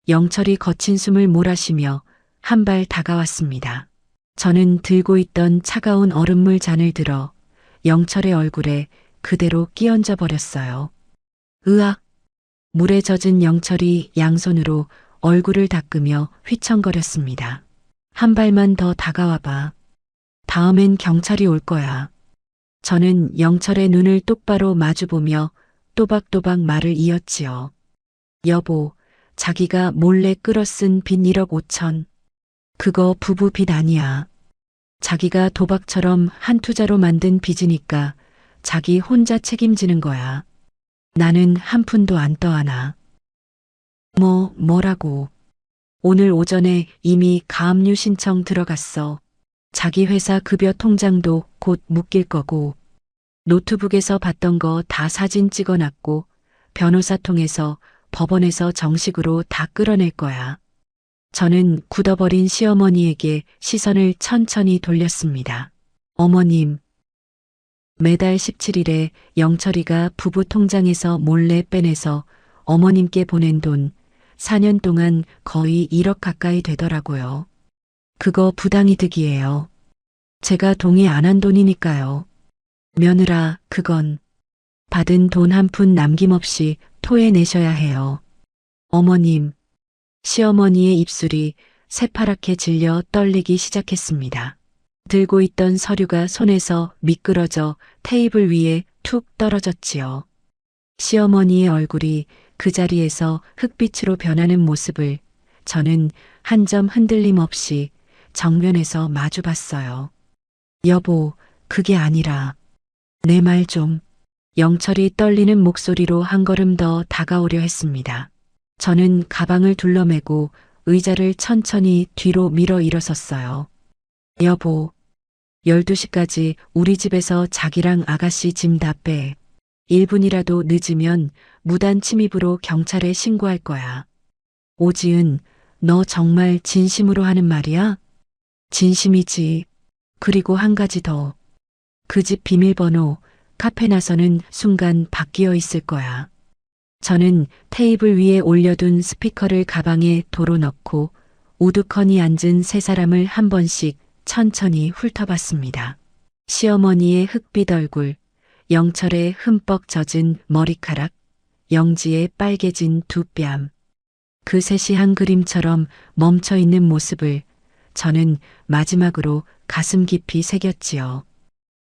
영철이 거친 숨을 몰아쉬며 한 발 다가왔습니다. 저는 들고 있던 차가운 얼음물 잔을 들어 영철의 얼굴에 그대로 끼얹어 버렸어요. 으악! 물에 젖은 영철이 양손으로 얼굴을 닦으며 휘청거렸습니다. 한 발만 더 다가와 봐. 다음엔 경찰이 올 거야. 저는 영철의 눈을 똑바로 마주보며 또박또박 말을 이었지요. 여보, 자기가 몰래 끌어쓴 빚 1억 5천. 그거 부부 빚 아니야. 자기가 도박처럼 한 투자로 만든 빚이니까 자기 혼자 책임지는 거야. 나는 한 푼도 안 떠안아. 뭐라고. 오늘 오전에 이미 가압류 신청 들어갔어. 자기 회사 급여 통장도 곧 묶일 거고. 노트북에서 봤던 거 다 사진 찍어놨고 변호사 통해서 법원에서 정식으로 다 끌어낼 거야. 저는 굳어버린 시어머니에게 시선을 천천히 돌렸습니다. 어머님. 매달 17일에 영철이가 부부 통장에서 몰래 빼내서 어머님께 보낸 돈 4년 동안 거의 1억 가까이 되더라고요. 그거 부당이득이에요. 제가 동의 안 한 돈이니까요. 며느라, 그건 받은 돈 한 푼 남김없이 토해내셔야 해요. 어머님. 시어머니의 입술이 새파랗게 질려 떨리기 시작했습니다. 들고 있던 서류가 손에서 미끄러져 테이블 위에 툭 떨어졌지요. 시어머니의 얼굴이 그 자리에서 흙빛으로 변하는 모습을 저는 한 점 흔들림 없이 정면에서 마주 봤어요. 여보, 그게 아니라 내 말 좀. 영철이 떨리는 목소리로 한 걸음 더 다가오려 했습니다. 저는 가방을 둘러매고 의자를 천천히 뒤로 밀어 일어섰어요. 여보, 12시까지 우리 집에서 자기랑 아가씨 짐 다 빼. 1분이라도 늦으면 무단 침입으로 경찰에 신고할 거야. 오지은, 너 정말 진심으로 하는 말이야? 진심이지. 그리고 한 가지 더. 그 집 비밀번호 카페 나서는 순간 바뀌어 있을 거야. 저는 테이블 위에 올려둔 스피커를 가방에 도로 넣고 우두커니 앉은 세 사람을 한 번씩 천천히 훑어봤습니다. 시어머니의 흑빛 얼굴, 영철의 흠뻑 젖은 머리카락, 영지의 빨개진 두 뺨. 그 셋이 한 그림처럼 멈춰 있는 모습을 저는 마지막으로 가슴 깊이 새겼지요.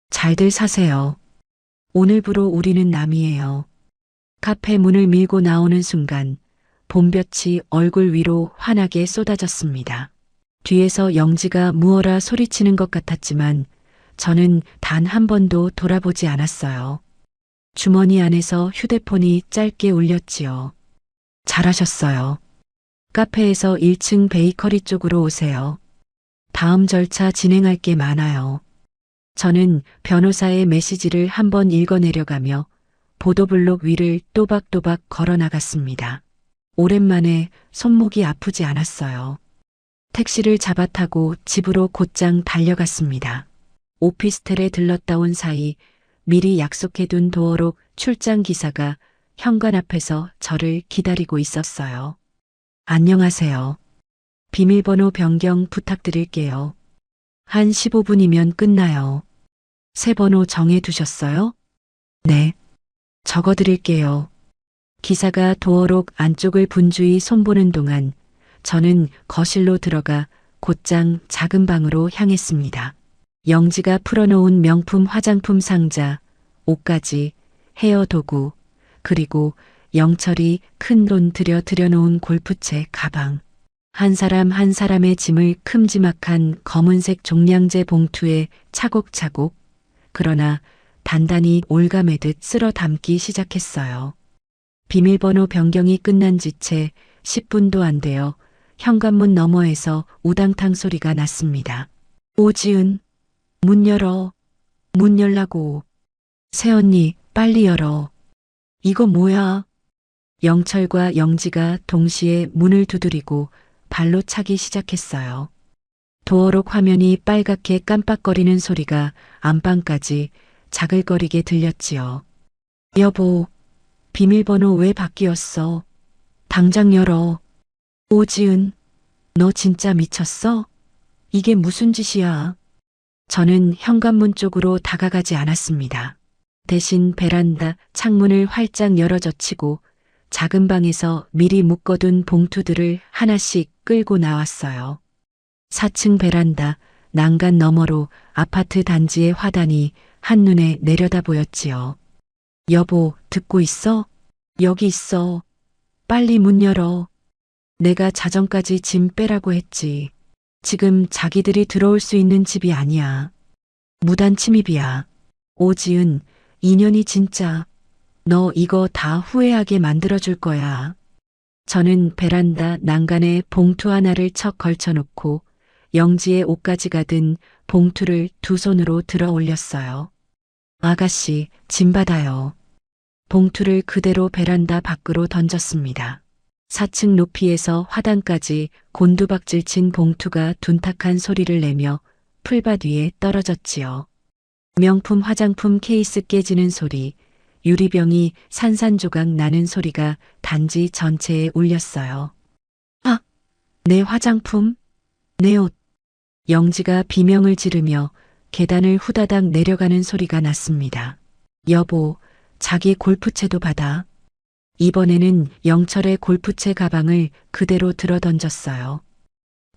잘들 사세요. 오늘부로 우리는 남이에요. 카페 문을 밀고 나오는 순간 봄볕이 얼굴 위로 환하게 쏟아졌습니다. 뒤에서 영지가 무어라 소리치는 것 같았지만 저는 단 한 번도 돌아보지 않았어요. 주머니 안에서 휴대폰이 짧게 울렸지요. 잘하셨어요. 카페에서 1층 베이커리 쪽으로 오세요. 다음 절차 진행할 게 많아요. 저는 변호사의 메시지를 한번 읽어내려가며 보도블록 위를 또박또박 걸어 나갔습니다. 오랜만에 손목이 아프지 않았어요. 택시를 잡아 타고 집으로 곧장 달려갔습니다. 오피스텔에 들렀다 온 사이 미리 약속해둔 도어록 출장 기사가 현관 앞에서 저를 기다리고 있었어요. 안녕하세요. 비밀번호 변경 부탁드릴게요. 한 15분이면 끝나요. 새 번호 정해 두셨어요? 네. 적어 드릴게요. 기사가 도어록 안쪽을 분주히 손보는 동안 저는 거실로 들어가 곧장 작은 방으로 향했습니다. 영지가 풀어놓은 명품 화장품 상자, 옷가지, 헤어 도구, 그리고 영철이 큰 돈 들여놓은 골프채 가방. 한 사람 한 사람의 짐을 큼지막한 검은색 종량제 봉투에 차곡차곡, 그러나 단단히 올가매듯 쓸어 담기 시작했어요. 비밀번호 변경이 끝난 지 채 10분도 안 되어 현관문 너머에서 우당탕 소리가 났습니다. 오지은, 문 열어. 문 열라고. 새언니, 빨리 열어. 이거 뭐야? 영철과 영지가 동시에 문을 두드리고 발로 차기 시작했어요. 도어록 화면이 빨갛게 깜빡거리는 소리가 안방까지 자글거리게 들렸지요. 여보, 비밀번호 왜 바뀌었어? 당장 열어. 오지은, 너 진짜 미쳤어? 이게 무슨 짓이야? 저는 현관문 쪽으로 다가가지 않았습니다. 대신 베란다 창문을 활짝 열어 젖히고 작은 방에서 미리 묶어둔 봉투들을 하나씩 끌고 나왔어요. 4층 베란다 난간 너머로 아파트 단지의 화단이 한눈에 내려다 보였지요. 여보, 듣고 있어? 여기 있어. 빨리 문 열어. 내가 자정까지 짐 빼라고 했지. 지금 자기들이 들어올 수 있는 집이 아니야. 무단 침입이야. 오지은, 인연이 진짜. 너 이거 다 후회하게 만들어줄 거야. 저는 베란다 난간에 봉투 하나를 척 걸쳐놓고 영지의 옷가지 가든 봉투를 두 손으로 들어 올렸어요. 아가씨, 짐 받아요. 봉투를 그대로 베란다 밖으로 던졌습니다. 4층 높이에서 화단까지 곤두박질 친 봉투가 둔탁한 소리를 내며 풀밭 위에 떨어졌지요. 명품 화장품 케이스 깨지는 소리, 유리병이 산산조각 나는 소리가 단지 전체에 울렸어요. 아! 내 화장품, 내 옷. 영지가 비명을 지르며 계단을 후다닥 내려가는 소리가 났습니다. 여보, 자기 골프채도 받아. 이번에는 영철의 골프채 가방을 그대로 들어 던졌어요.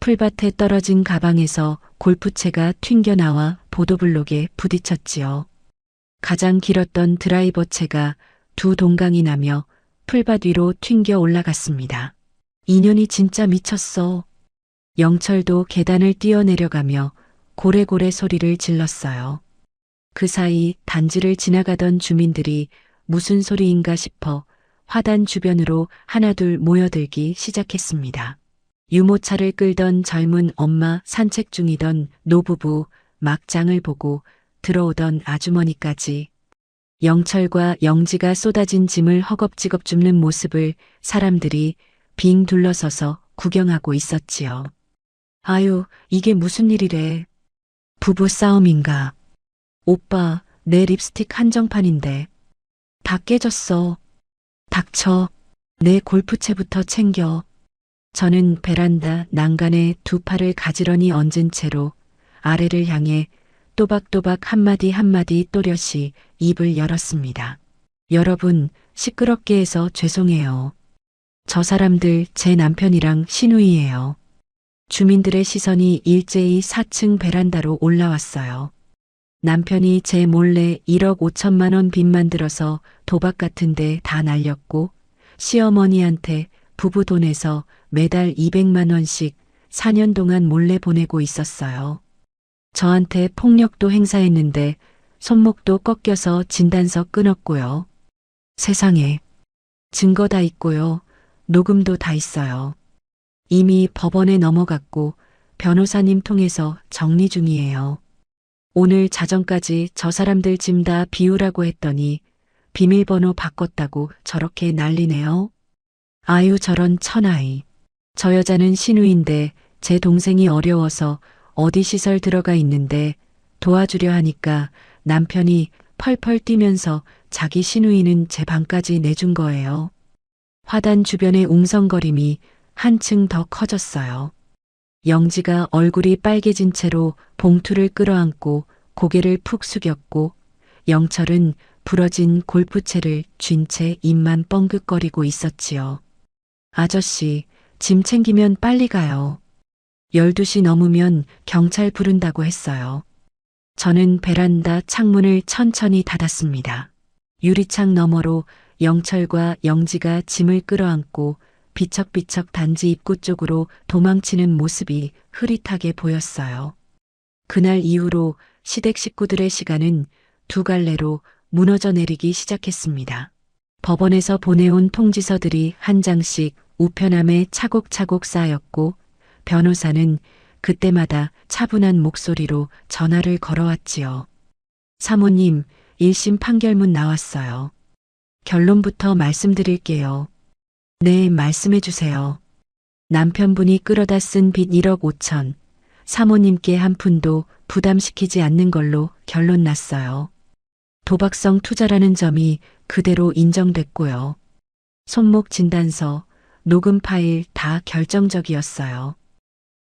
풀밭에 떨어진 가방에서 골프채가 튕겨나와 보도블록에 부딪혔지요. 가장 길었던 드라이버 채가 두 동강이 나며 풀밭 위로 튕겨 올라갔습니다. 인연이 진짜 미쳤어. 영철도 계단을 뛰어내려가며 고래고래 소리를 질렀어요. 그 사이 단지를 지나가던 주민들이 무슨 소리인가 싶어 화단 주변으로 하나둘 모여들기 시작했습니다. 유모차를 끌던 젊은 엄마, 산책 중이던 노부부, 막장을 보고 들어오던 아주머니까지 영철과 영지가 쏟아진 짐을 허겁지겁 줍는 모습을 사람들이 빙 둘러서서 구경하고 있었지요. 아유, 이게 무슨 일이래. 부부 싸움인가. 오빠, 내 립스틱 한정판인데. 다 깨졌어. 닥쳐. 내 골프채부터 챙겨. 저는 베란다 난간에 두 팔을 가지런히 얹은 채로 아래를 향해 또박또박 한마디 한마디 또렷이 입을 열었습니다. 여러분, 시끄럽게 해서 죄송해요. 저 사람들 제 남편이랑 시누이예요. 주민들의 시선이 일제히 4층 베란다로 올라왔어요. 남편이 제 몰래 1억 5천만 원 빚만 들어서 도박 같은데 다 날렸고 시어머니한테 부부 돈에서 매달 200만 원씩 4년 동안 몰래 보내고 있었어요. 저한테 폭력도 행사했는데 손목도 꺾여서 진단서 끊었고요. 세상에. 증거 다 있고요. 녹음도 다 있어요. 이미 법원에 넘어갔고 변호사님 통해서 정리 중이에요. 오늘 자정까지 저 사람들 짐 다 비우라고 했더니 비밀번호 바꿨다고 저렇게 난리네요. 아유 저런 천하이. 저 여자는 시누인데 제 동생이 어려워서 어디 시설 들어가 있는데 도와주려 하니까 남편이 펄펄 뛰면서 자기 시누이는 제 방까지 내준 거예요. 화단 주변의 웅성거림이 한층 더 커졌어요. 영지가 얼굴이 빨개진 채로 봉투를 끌어안고 고개를 푹 숙였고 영철은 부러진 골프채를 쥔 채 입만 뻥긋거리고 있었지요. 아저씨, 짐 챙기면 빨리 가요. 12시 넘으면 경찰 부른다고 했어요. 저는 베란다 창문을 천천히 닫았습니다. 유리창 너머로 영철과 영지가 짐을 끌어안고 비척비척 단지 입구 쪽으로 도망치는 모습이 흐릿하게 보였어요. 그날 이후로 시댁 식구들의 시간은 두 갈래로 무너져 내리기 시작했습니다. 법원에서 보내온 통지서들이 한 장씩 우편함에 차곡차곡 쌓였고 변호사는 그때마다 차분한 목소리로 전화를 걸어왔지요. 사모님, 1심 판결문 나왔어요. 결론부터 말씀드릴게요. 네, 말씀해 주세요. 남편분이 끌어다 쓴 빚 1억 5천, 사모님께 한 푼도 부담시키지 않는 걸로 결론 났어요. 도박성 투자라는 점이 그대로 인정됐고요. 손목 진단서, 녹음 파일 다 결정적이었어요.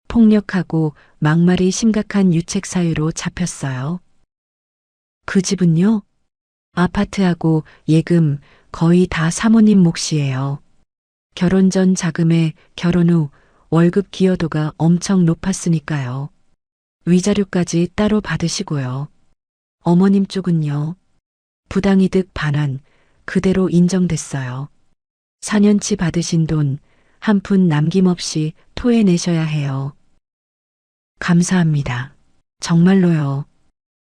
폭력하고 막말이 심각한 유책 사유로 잡혔어요. 그 집은요? 아파트하고 예금 거의 다 사모님 몫이에요. 결혼 전 자금에 결혼 후 월급 기여도가 엄청 높았으니까요. 위자료까지 따로 받으시고요. 어머님 쪽은요. 부당이득 반환 그대로 인정됐어요. 4년치 받으신 돈 한 푼 남김없이 토해내셔야 해요. 감사합니다. 정말로요.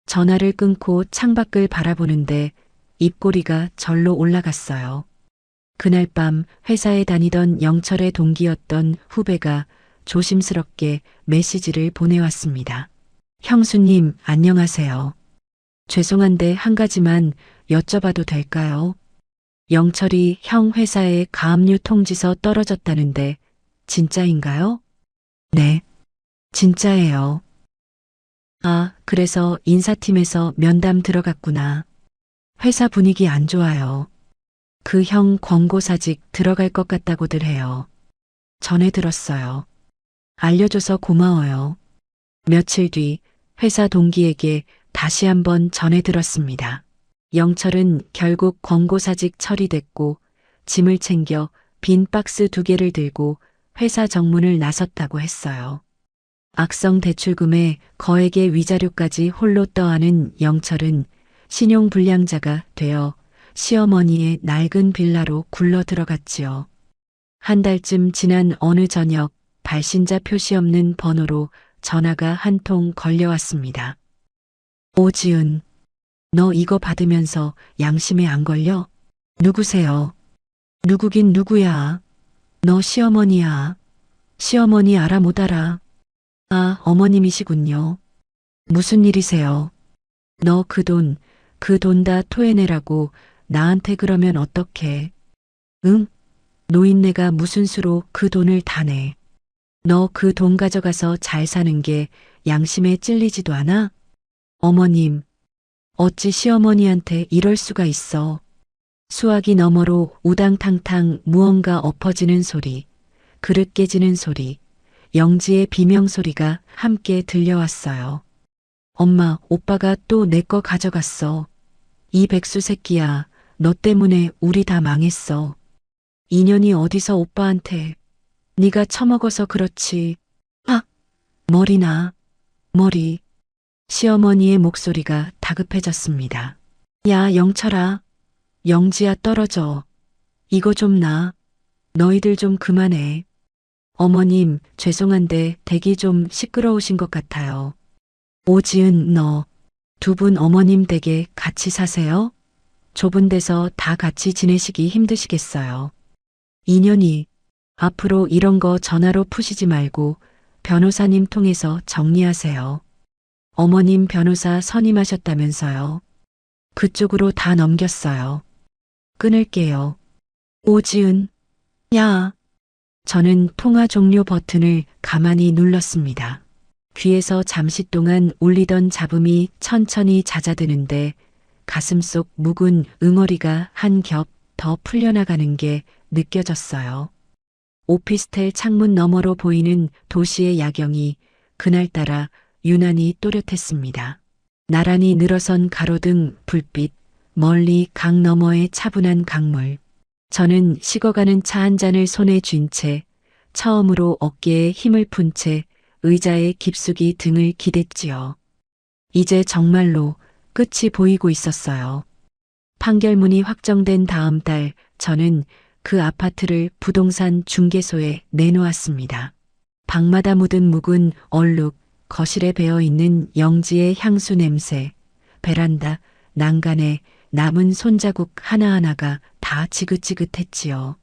전화를 끊고 창밖을 바라보는데 입꼬리가 절로 올라갔어요. 그날 밤 회사에 다니던 영철의 동기였던 후배가 조심스럽게 메시지를 보내왔습니다. 형수님, 안녕하세요. 죄송한데 한 가지만 여쭤봐도 될까요? 영철이 형 회사에 가압류 통지서 떨어졌다는데 진짜인가요? 네, 진짜예요. 아, 그래서 인사팀에서 면담 들어갔구나. 회사 분위기 안 좋아요. 그 형 권고사직 들어갈 것 같다고들 해요. 전해 들었어요. 알려줘서 고마워요. 며칠 뒤 회사 동기에게 다시 한번 전해 들었습니다. 영철은 결국 권고사직 처리됐고 짐을 챙겨 빈 박스 2개를 들고 회사 정문을 나섰다고 했어요. 악성 대출금에 거액의 위자료까지 홀로 떠안은 영철은 신용불량자가 되어 시어머니의 낡은 빌라로 굴러 들어갔지요. 한 달쯤 지난 어느 저녁 발신자 표시 없는 번호로 전화가 한 통 걸려왔습니다. 오지은, 너 이거 받으면서 양심에 안 걸려? 누구세요? 누구긴 누구야? 너 시어머니야. 시어머니 알아 못 알아? 아, 어머님이시군요. 무슨 일이세요? 너 그 돈 다 토해내라고 나한테 그러면 어떡해? 응? 노인네가 무슨 수로 그 돈을 다 내? 너 그 돈 가져가서 잘 사는 게 양심에 찔리지도 않아? 어머님, 어찌 시어머니한테 이럴 수가 있어. 수화기 너머로 우당탕탕 무언가 엎어지는 소리, 그릇 깨지는 소리, 영지의 비명소리가 함께 들려왔어요. 엄마, 오빠가 또 내 거 가져갔어. 이 백수 새끼야, 너 때문에 우리 다 망했어. 인연이 어디서 오빠한테. 네가 처먹어서 그렇지. 아, 머리나, 머리. 시어머니의 목소리가 다급해졌습니다. 야, 영철아. 영지야 떨어져. 이거 좀 놔. 너희들 좀 그만해. 어머님, 죄송한데 댁이 좀 시끄러우신 것 같아요. 오지은, 너. 두 분 어머님 댁에 같이 사세요? 좁은 데서 다 같이 지내시기 힘드시겠어요. 인연이. 앞으로 이런 거 전화로 푸시지 말고 변호사님 통해서 정리하세요. 어머님 변호사 선임하셨다면서요. 그쪽으로 다 넘겼어요. 끊을게요. 오지은. 야. 저는 통화 종료 버튼을 가만히 눌렀습니다. 귀에서 잠시 동안 울리던 잡음이 천천히 잦아드는데 가슴속 묵은 응어리가 한 겹 더 풀려나가는 게 느껴졌어요. 오피스텔 창문 너머로 보이는 도시의 야경이 그날따라 유난히 또렷했습니다. 나란히 늘어선 가로등 불빛, 멀리 강 너머의 차분한 강물. 저는 식어가는 차 한 잔을 손에 쥔 채 처음으로 어깨에 힘을 푼 채 의자에 깊숙이 등을 기댔지요. 이제 정말로 끝이 보이고 있었어요. 판결문이 확정된 다음 달 저는 그 아파트를 부동산 중개소에 내놓았습니다. 방마다 묻은 묵은 얼룩, 거실에 배어있는 영지의 향수 냄새, 베란다, 난간에 남은 손자국 하나하나가 다 지긋지긋했지요.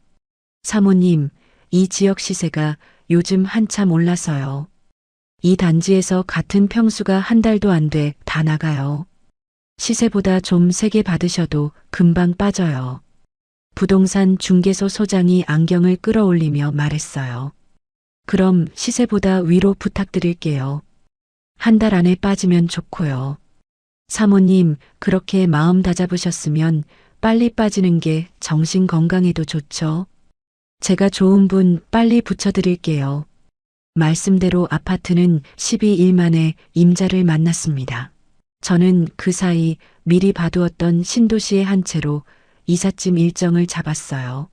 사모님, 이 지역 시세가 요즘 한참 올라서요. 이 단지에서 같은 평수가 한 달도 안 돼 다 나가요. 시세보다 좀 세게 받으셔도 금방 빠져요. 부동산 중개소 소장이 안경을 끌어올리며 말했어요. 그럼 시세보다 위로 부탁드릴게요. 한 달 안에 빠지면 좋고요. 사모님, 그렇게 마음 다잡으셨으면 빨리 빠지는 게 정신 건강에도 좋죠. 제가 좋은 분 빨리 붙여드릴게요. 말씀대로 아파트는 12일 만에 임자를 만났습니다. 저는 그 사이 미리 봐두었던 신도시의 한 채로 이삿짐 일정을 잡았어요.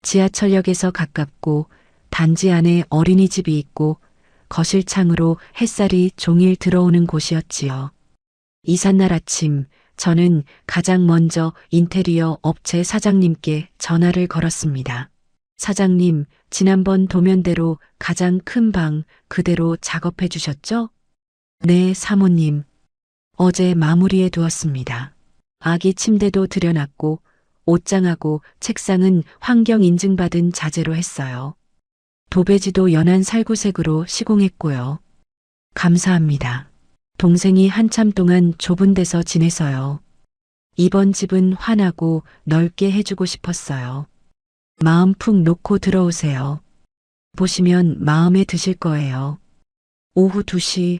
지하철역에서 가깝고 단지 안에 어린이집이 있고 거실 창으로 햇살이 종일 들어오는 곳이었지요. 이삿날 아침 저는 가장 먼저 인테리어 업체 사장님께 전화를 걸었습니다. 사장님, 지난번 도면대로 가장 큰 방 그대로 작업해 주셨죠? 네, 사모님. 어제 마무리해 두었습니다. 아기 침대도 들여놨고 옷장하고 책상은 환경 인증받은 자재로 했어요. 도배지도 연한 살구색으로 시공했고요. 감사합니다. 동생이 한참 동안 좁은 데서 지내서요. 이번 집은 환하고 넓게 해주고 싶었어요. 마음 푹 놓고 들어오세요. 보시면 마음에 드실 거예요. 오후 2시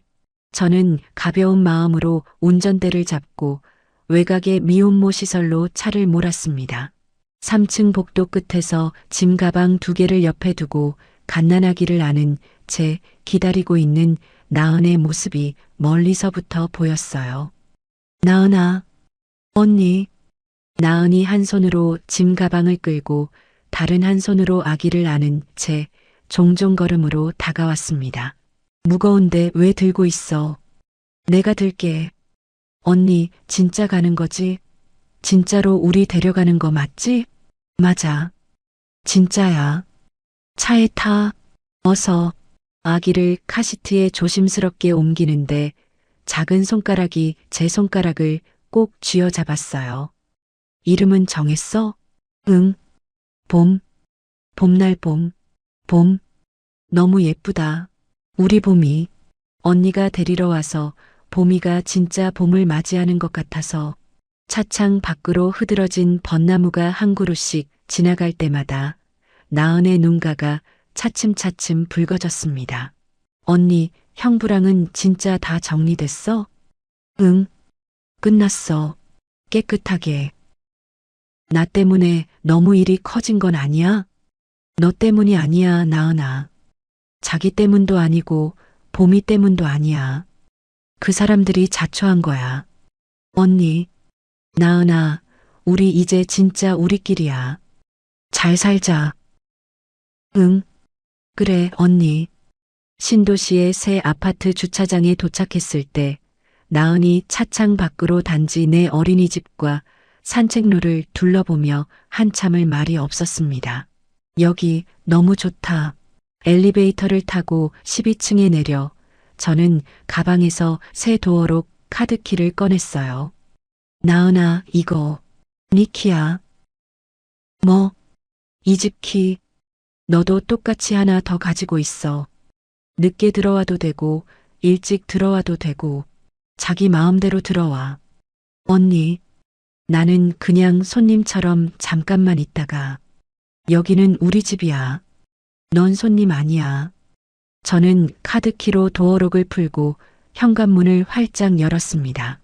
저는 가벼운 마음으로 운전대를 잡고 외곽의 미혼모 시설로 차를 몰았습니다. 3층 복도 끝에서 짐 가방 2개를 옆에 두고 갓난아기를 안은 채 기다리고 있는 나은의 모습이 멀리서부터 보였어요. 나은아, 언니. 나은이 한 손으로 짐 가방을 끌고 다른 한 손으로 아기를 안은 채 종종 걸음으로 다가왔습니다. 무거운데 왜 들고 있어? 내가 들게. 언니, 진짜 가는 거지? 진짜로 우리 데려가는 거 맞지? 맞아. 진짜야. 차에 타. 어서 아기를 카시트에 조심스럽게 옮기는데 작은 손가락이 제 손가락을 꼭 쥐어잡았어요. 이름은 정했어? 응. 봄. 봄날 봄. 봄. 너무 예쁘다. 우리 봄이. 언니가 데리러 와서 봄이가 진짜 봄을 맞이하는 것 같아서 차창 밖으로 흐드러진 벚나무가 한 그루씩 지나갈 때마다 나은의 눈가가 차츰차츰 붉어졌습니다. 언니, 형부랑은 진짜 다 정리됐어? 응, 끝났어. 깨끗하게. 나 때문에 너무 일이 커진 건 아니야? 너 때문이 아니야, 나은아. 자기 때문도 아니고 봄이 때문도 아니야. 그 사람들이 자초한 거야. 언니, 나은아, 우리 이제 진짜 우리끼리야. 잘 살자. 응, 그래, 언니. 신도시의 새 아파트 주차장에 도착했을 때 나은이 차창 밖으로 단지 내 어린이집과 산책로를 둘러보며 한참을 말이 없었습니다. 여기 너무 좋다. 엘리베이터를 타고 12층에 내려 저는 가방에서 새 도어록 카드키를 꺼냈어요. 나은아, 이거 니키야. 뭐? 이 집 키. 너도 똑같이 하나 더 가지고 있어. 늦게 들어와도 되고 일찍 들어와도 되고 자기 마음대로 들어와. 언니, 나는 그냥 손님처럼 잠깐만 있다가 여기는 우리 집이야. 넌 손님 아니야. 저는 카드키로 도어록을 풀고 현관문을 활짝 열었습니다.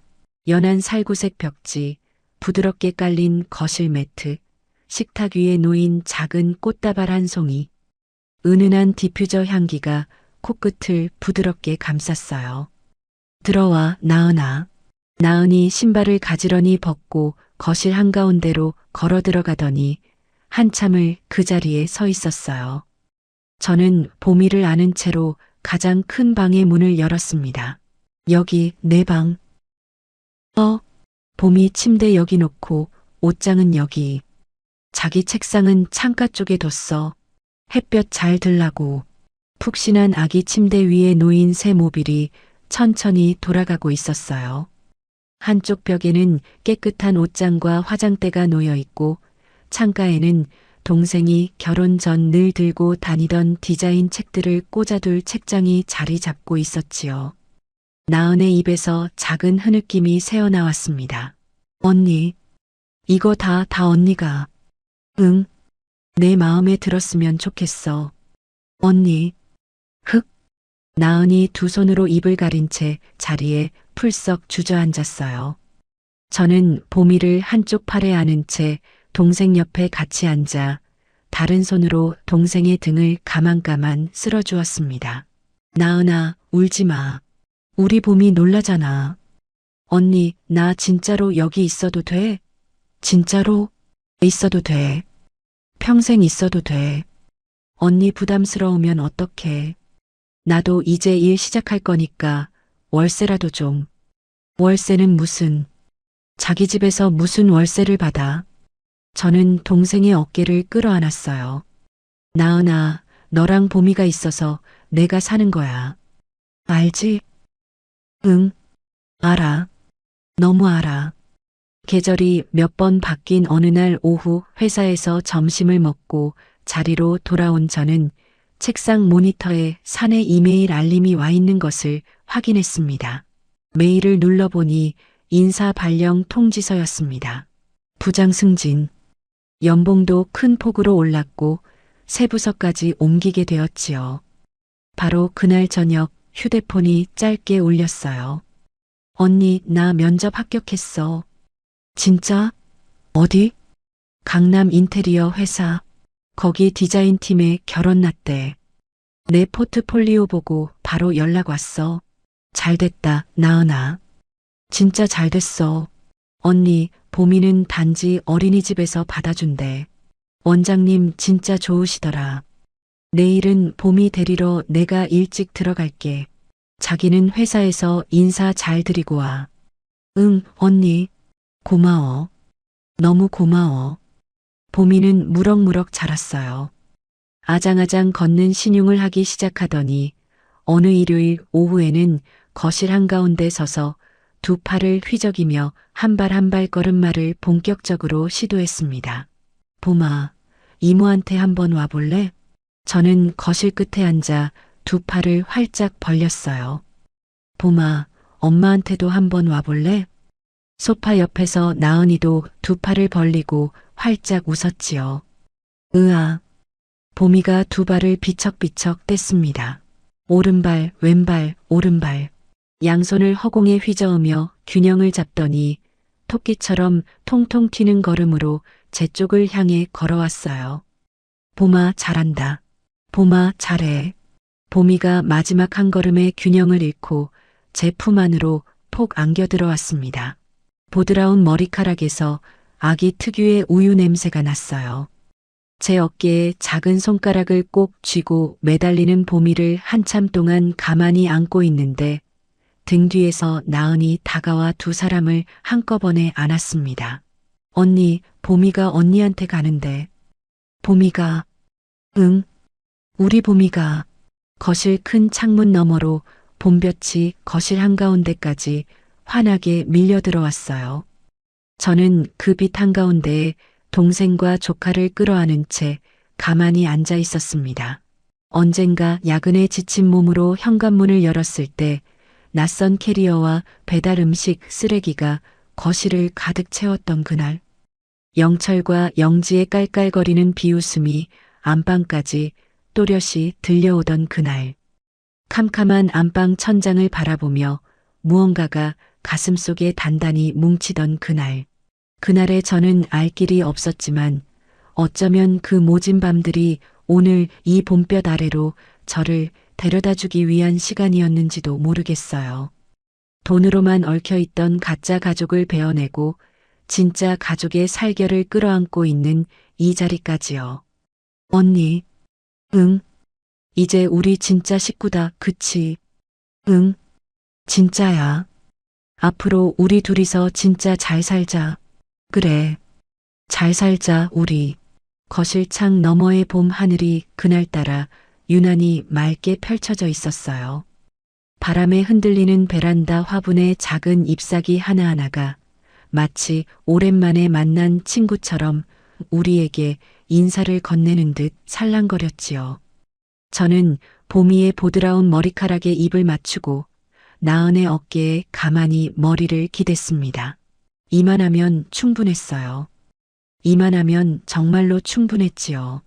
연한 살구색 벽지, 부드럽게 깔린 거실 매트, 식탁 위에 놓인 작은 꽃다발 한 송이, 은은한 디퓨저 향기가 코끝을 부드럽게 감쌌어요. 들어와, 나은아. 나은이 신발을 가지런히 벗고 거실 한가운데로 걸어 들어가더니 한참을 그 자리에 서 있었어요. 저는 봄이를 아는 채로 가장 큰 방의 문을 열었습니다. 여기 내 방. 봄이 침대 여기 놓고 옷장은 여기. 자기 책상은 창가 쪽에 뒀어. 햇볕 잘 들라고. 푹신한 아기 침대 위에 놓인 새 모빌이 천천히 돌아가고 있었어요. 한쪽 벽에는 깨끗한 옷장과 화장대가 놓여 있고 창가에는 동생이 결혼 전 늘 들고 다니던 디자인 책들을 꽂아둘 책장이 자리 잡고 있었지요. 나은의 입에서 작은 흐느낌이 새어나왔습니다. 언니, 이거 다 언니가. 응, 내 마음에 들었으면 좋겠어. 언니, 흑. 나은이 두 손으로 입을 가린 채 자리에 풀썩 주저앉았어요. 저는 봄이를 한쪽 팔에 안은 채 동생 옆에 같이 앉아 다른 손으로 동생의 등을 가만가만 쓸어주었습니다. 나은아, 울지 마. 우리 봄이 놀라잖아. 언니, 나 진짜로 여기 있어도 돼? 진짜로? 있어도 돼. 평생 있어도 돼. 언니 부담스러우면 어떡해. 나도 이제 일 시작할 거니까 월세라도 좀. 월세는 무슨, 자기 집에서 무슨 월세를 받아. 저는 동생의 어깨를 끌어안았어요. 나은아, 너랑 봄이가 있어서 내가 사는 거야. 알지? 응, 알아. 너무 알아. 계절이 몇 번 바뀐 어느 날 오후 회사에서 점심을 먹고 자리로 돌아온 저는 책상 모니터에 사내 이메일 알림이 와 있는 것을 확인했습니다. 메일을 눌러보니 인사 발령 통지서였습니다. 부장 승진. 연봉도 큰 폭으로 올랐고 새 부서까지 옮기게 되었지요. 바로 그날 저녁 휴대폰이 짧게 울렸어요. 언니, 나 면접 합격했어. 진짜? 어디? 강남 인테리어 회사. 거기 디자인팀에 결혼 났대. 내 포트폴리오 보고 바로 연락 왔어. 잘 됐다, 나은아. 진짜 잘 됐어. 언니, 봄이는 단지 어린이집에서 받아준대. 원장님 진짜 좋으시더라. 내일은 봄이 데리러 내가 일찍 들어갈게. 자기는 회사에서 인사 잘 드리고 와. 응, 언니. 고마워. 너무 고마워. 봄이는 무럭무럭 자랐어요. 아장아장 걷는 신용을 하기 시작하더니 어느 일요일 오후에는 거실 한가운데 서서 두 팔을 휘저기며 한 발 한 발 걸음마를 본격적으로 시도했습니다. 봄아, 이모한테 한번 와볼래? 저는 거실 끝에 앉아 두 팔을 활짝 벌렸어요. 봄아, 엄마한테도 한번 와볼래? 소파 옆에서 나은이도 두 팔을 벌리고 활짝 웃었지요. 으아, 봄이가 두 발을 비척비척 뗐습니다. 오른발, 왼발, 오른발. 양손을 허공에 휘저으며 균형을 잡더니 토끼처럼 통통 튀는 걸음으로 제 쪽을 향해 걸어왔어요. 봄아, 잘한다. 봄아, 잘해. 봄이가 마지막 한 걸음의 균형을 잃고 제 품 안으로 폭 안겨 들어왔습니다. 보드라운 머리카락에서 아기 특유의 우유 냄새가 났어요. 제 어깨에 작은 손가락을 꼭 쥐고 매달리는 봄이를 한참 동안 가만히 안고 있는데 등 뒤에서 나은이 다가와 두 사람을 한꺼번에 안았습니다. 언니, 봄이가 언니한테 가는데. 봄이가, 응, 우리 봄이가. 거실 큰 창문 너머로 봄볕이 거실 한가운데까지 환하게 밀려 들어왔어요. 저는 그 빛 한가운데에 동생과 조카를 끌어안은 채 가만히 앉아 있었습니다. 언젠가 야근에 지친 몸으로 현관문을 열었을 때 낯선 캐리어와 배달 음식 쓰레기가 거실을 가득 채웠던 그날. 영철과 영지의 깔깔거리는 비웃음이 안방까지 또렷이 들려오던 그날. 캄캄한 안방 천장을 바라보며 무언가가 가슴속에 단단히 뭉치던 그날. 그날에 저는 알 길이 없었지만 어쩌면 그 모진 밤들이 오늘 이 봄볕 아래로 저를 데려다 주기 위한 시간이었는지도 모르겠어요. 돈으로만 얽혀있던 가짜 가족을 베어내고 진짜 가족의 살결을 끌어안고 있는 이 자리까지요. 언니, 응, 이제 우리 진짜 식구다, 그치? 응, 진짜야. 앞으로 우리 둘이서 진짜 잘 살자. 그래, 잘 살자, 우리. 거실 창 너머의 봄 하늘이 그날따라 유난히 맑게 펼쳐져 있었어요. 바람에 흔들리는 베란다 화분의 작은 잎사귀 하나하나가 마치 오랜만에 만난 친구처럼 우리에게 인사를 건네는 듯 살랑거렸지요. 저는 봄이의 보드라운 머리카락에 입을 맞추고 나은의 어깨에 가만히 머리를 기댔습니다. 이만하면 충분했어요. 이만하면 정말로 충분했지요.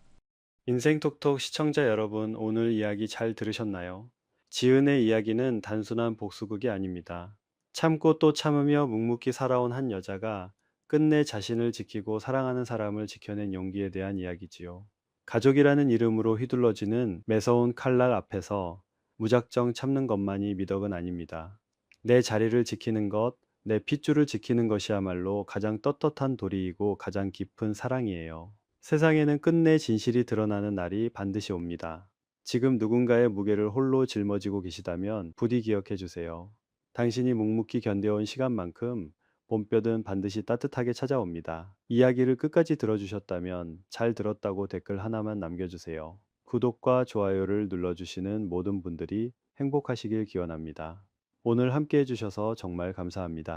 인생톡톡 시청자 여러분, 오늘 이야기 잘 들으셨나요? 지은의 이야기는 단순한 복수극이 아닙니다. 참고 또 참으며 묵묵히 살아온 한 여자가 끝내 자신을 지키고 사랑하는 사람을 지켜낸 용기에 대한 이야기지요. 가족이라는 이름으로 휘둘러지는 매서운 칼날 앞에서 무작정 참는 것만이 미덕은 아닙니다. 내 자리를 지키는 것, 내 핏줄을 지키는 것이야말로 가장 떳떳한 도리이고 가장 깊은 사랑이에요. 세상에는 끝내 진실이 드러나는 날이 반드시 옵니다. 지금 누군가의 무게를 홀로 짊어지고 계시다면 부디 기억해 주세요. 당신이 묵묵히 견뎌온 시간만큼 봄볕은 반드시 따뜻하게 찾아옵니다. 이야기를 끝까지 들어주셨다면 잘 들었다고 댓글 하나만 남겨주세요. 구독과 좋아요를 눌러주시는 모든 분들이 행복하시길 기원합니다. 오늘 함께 해주셔서 정말 감사합니다.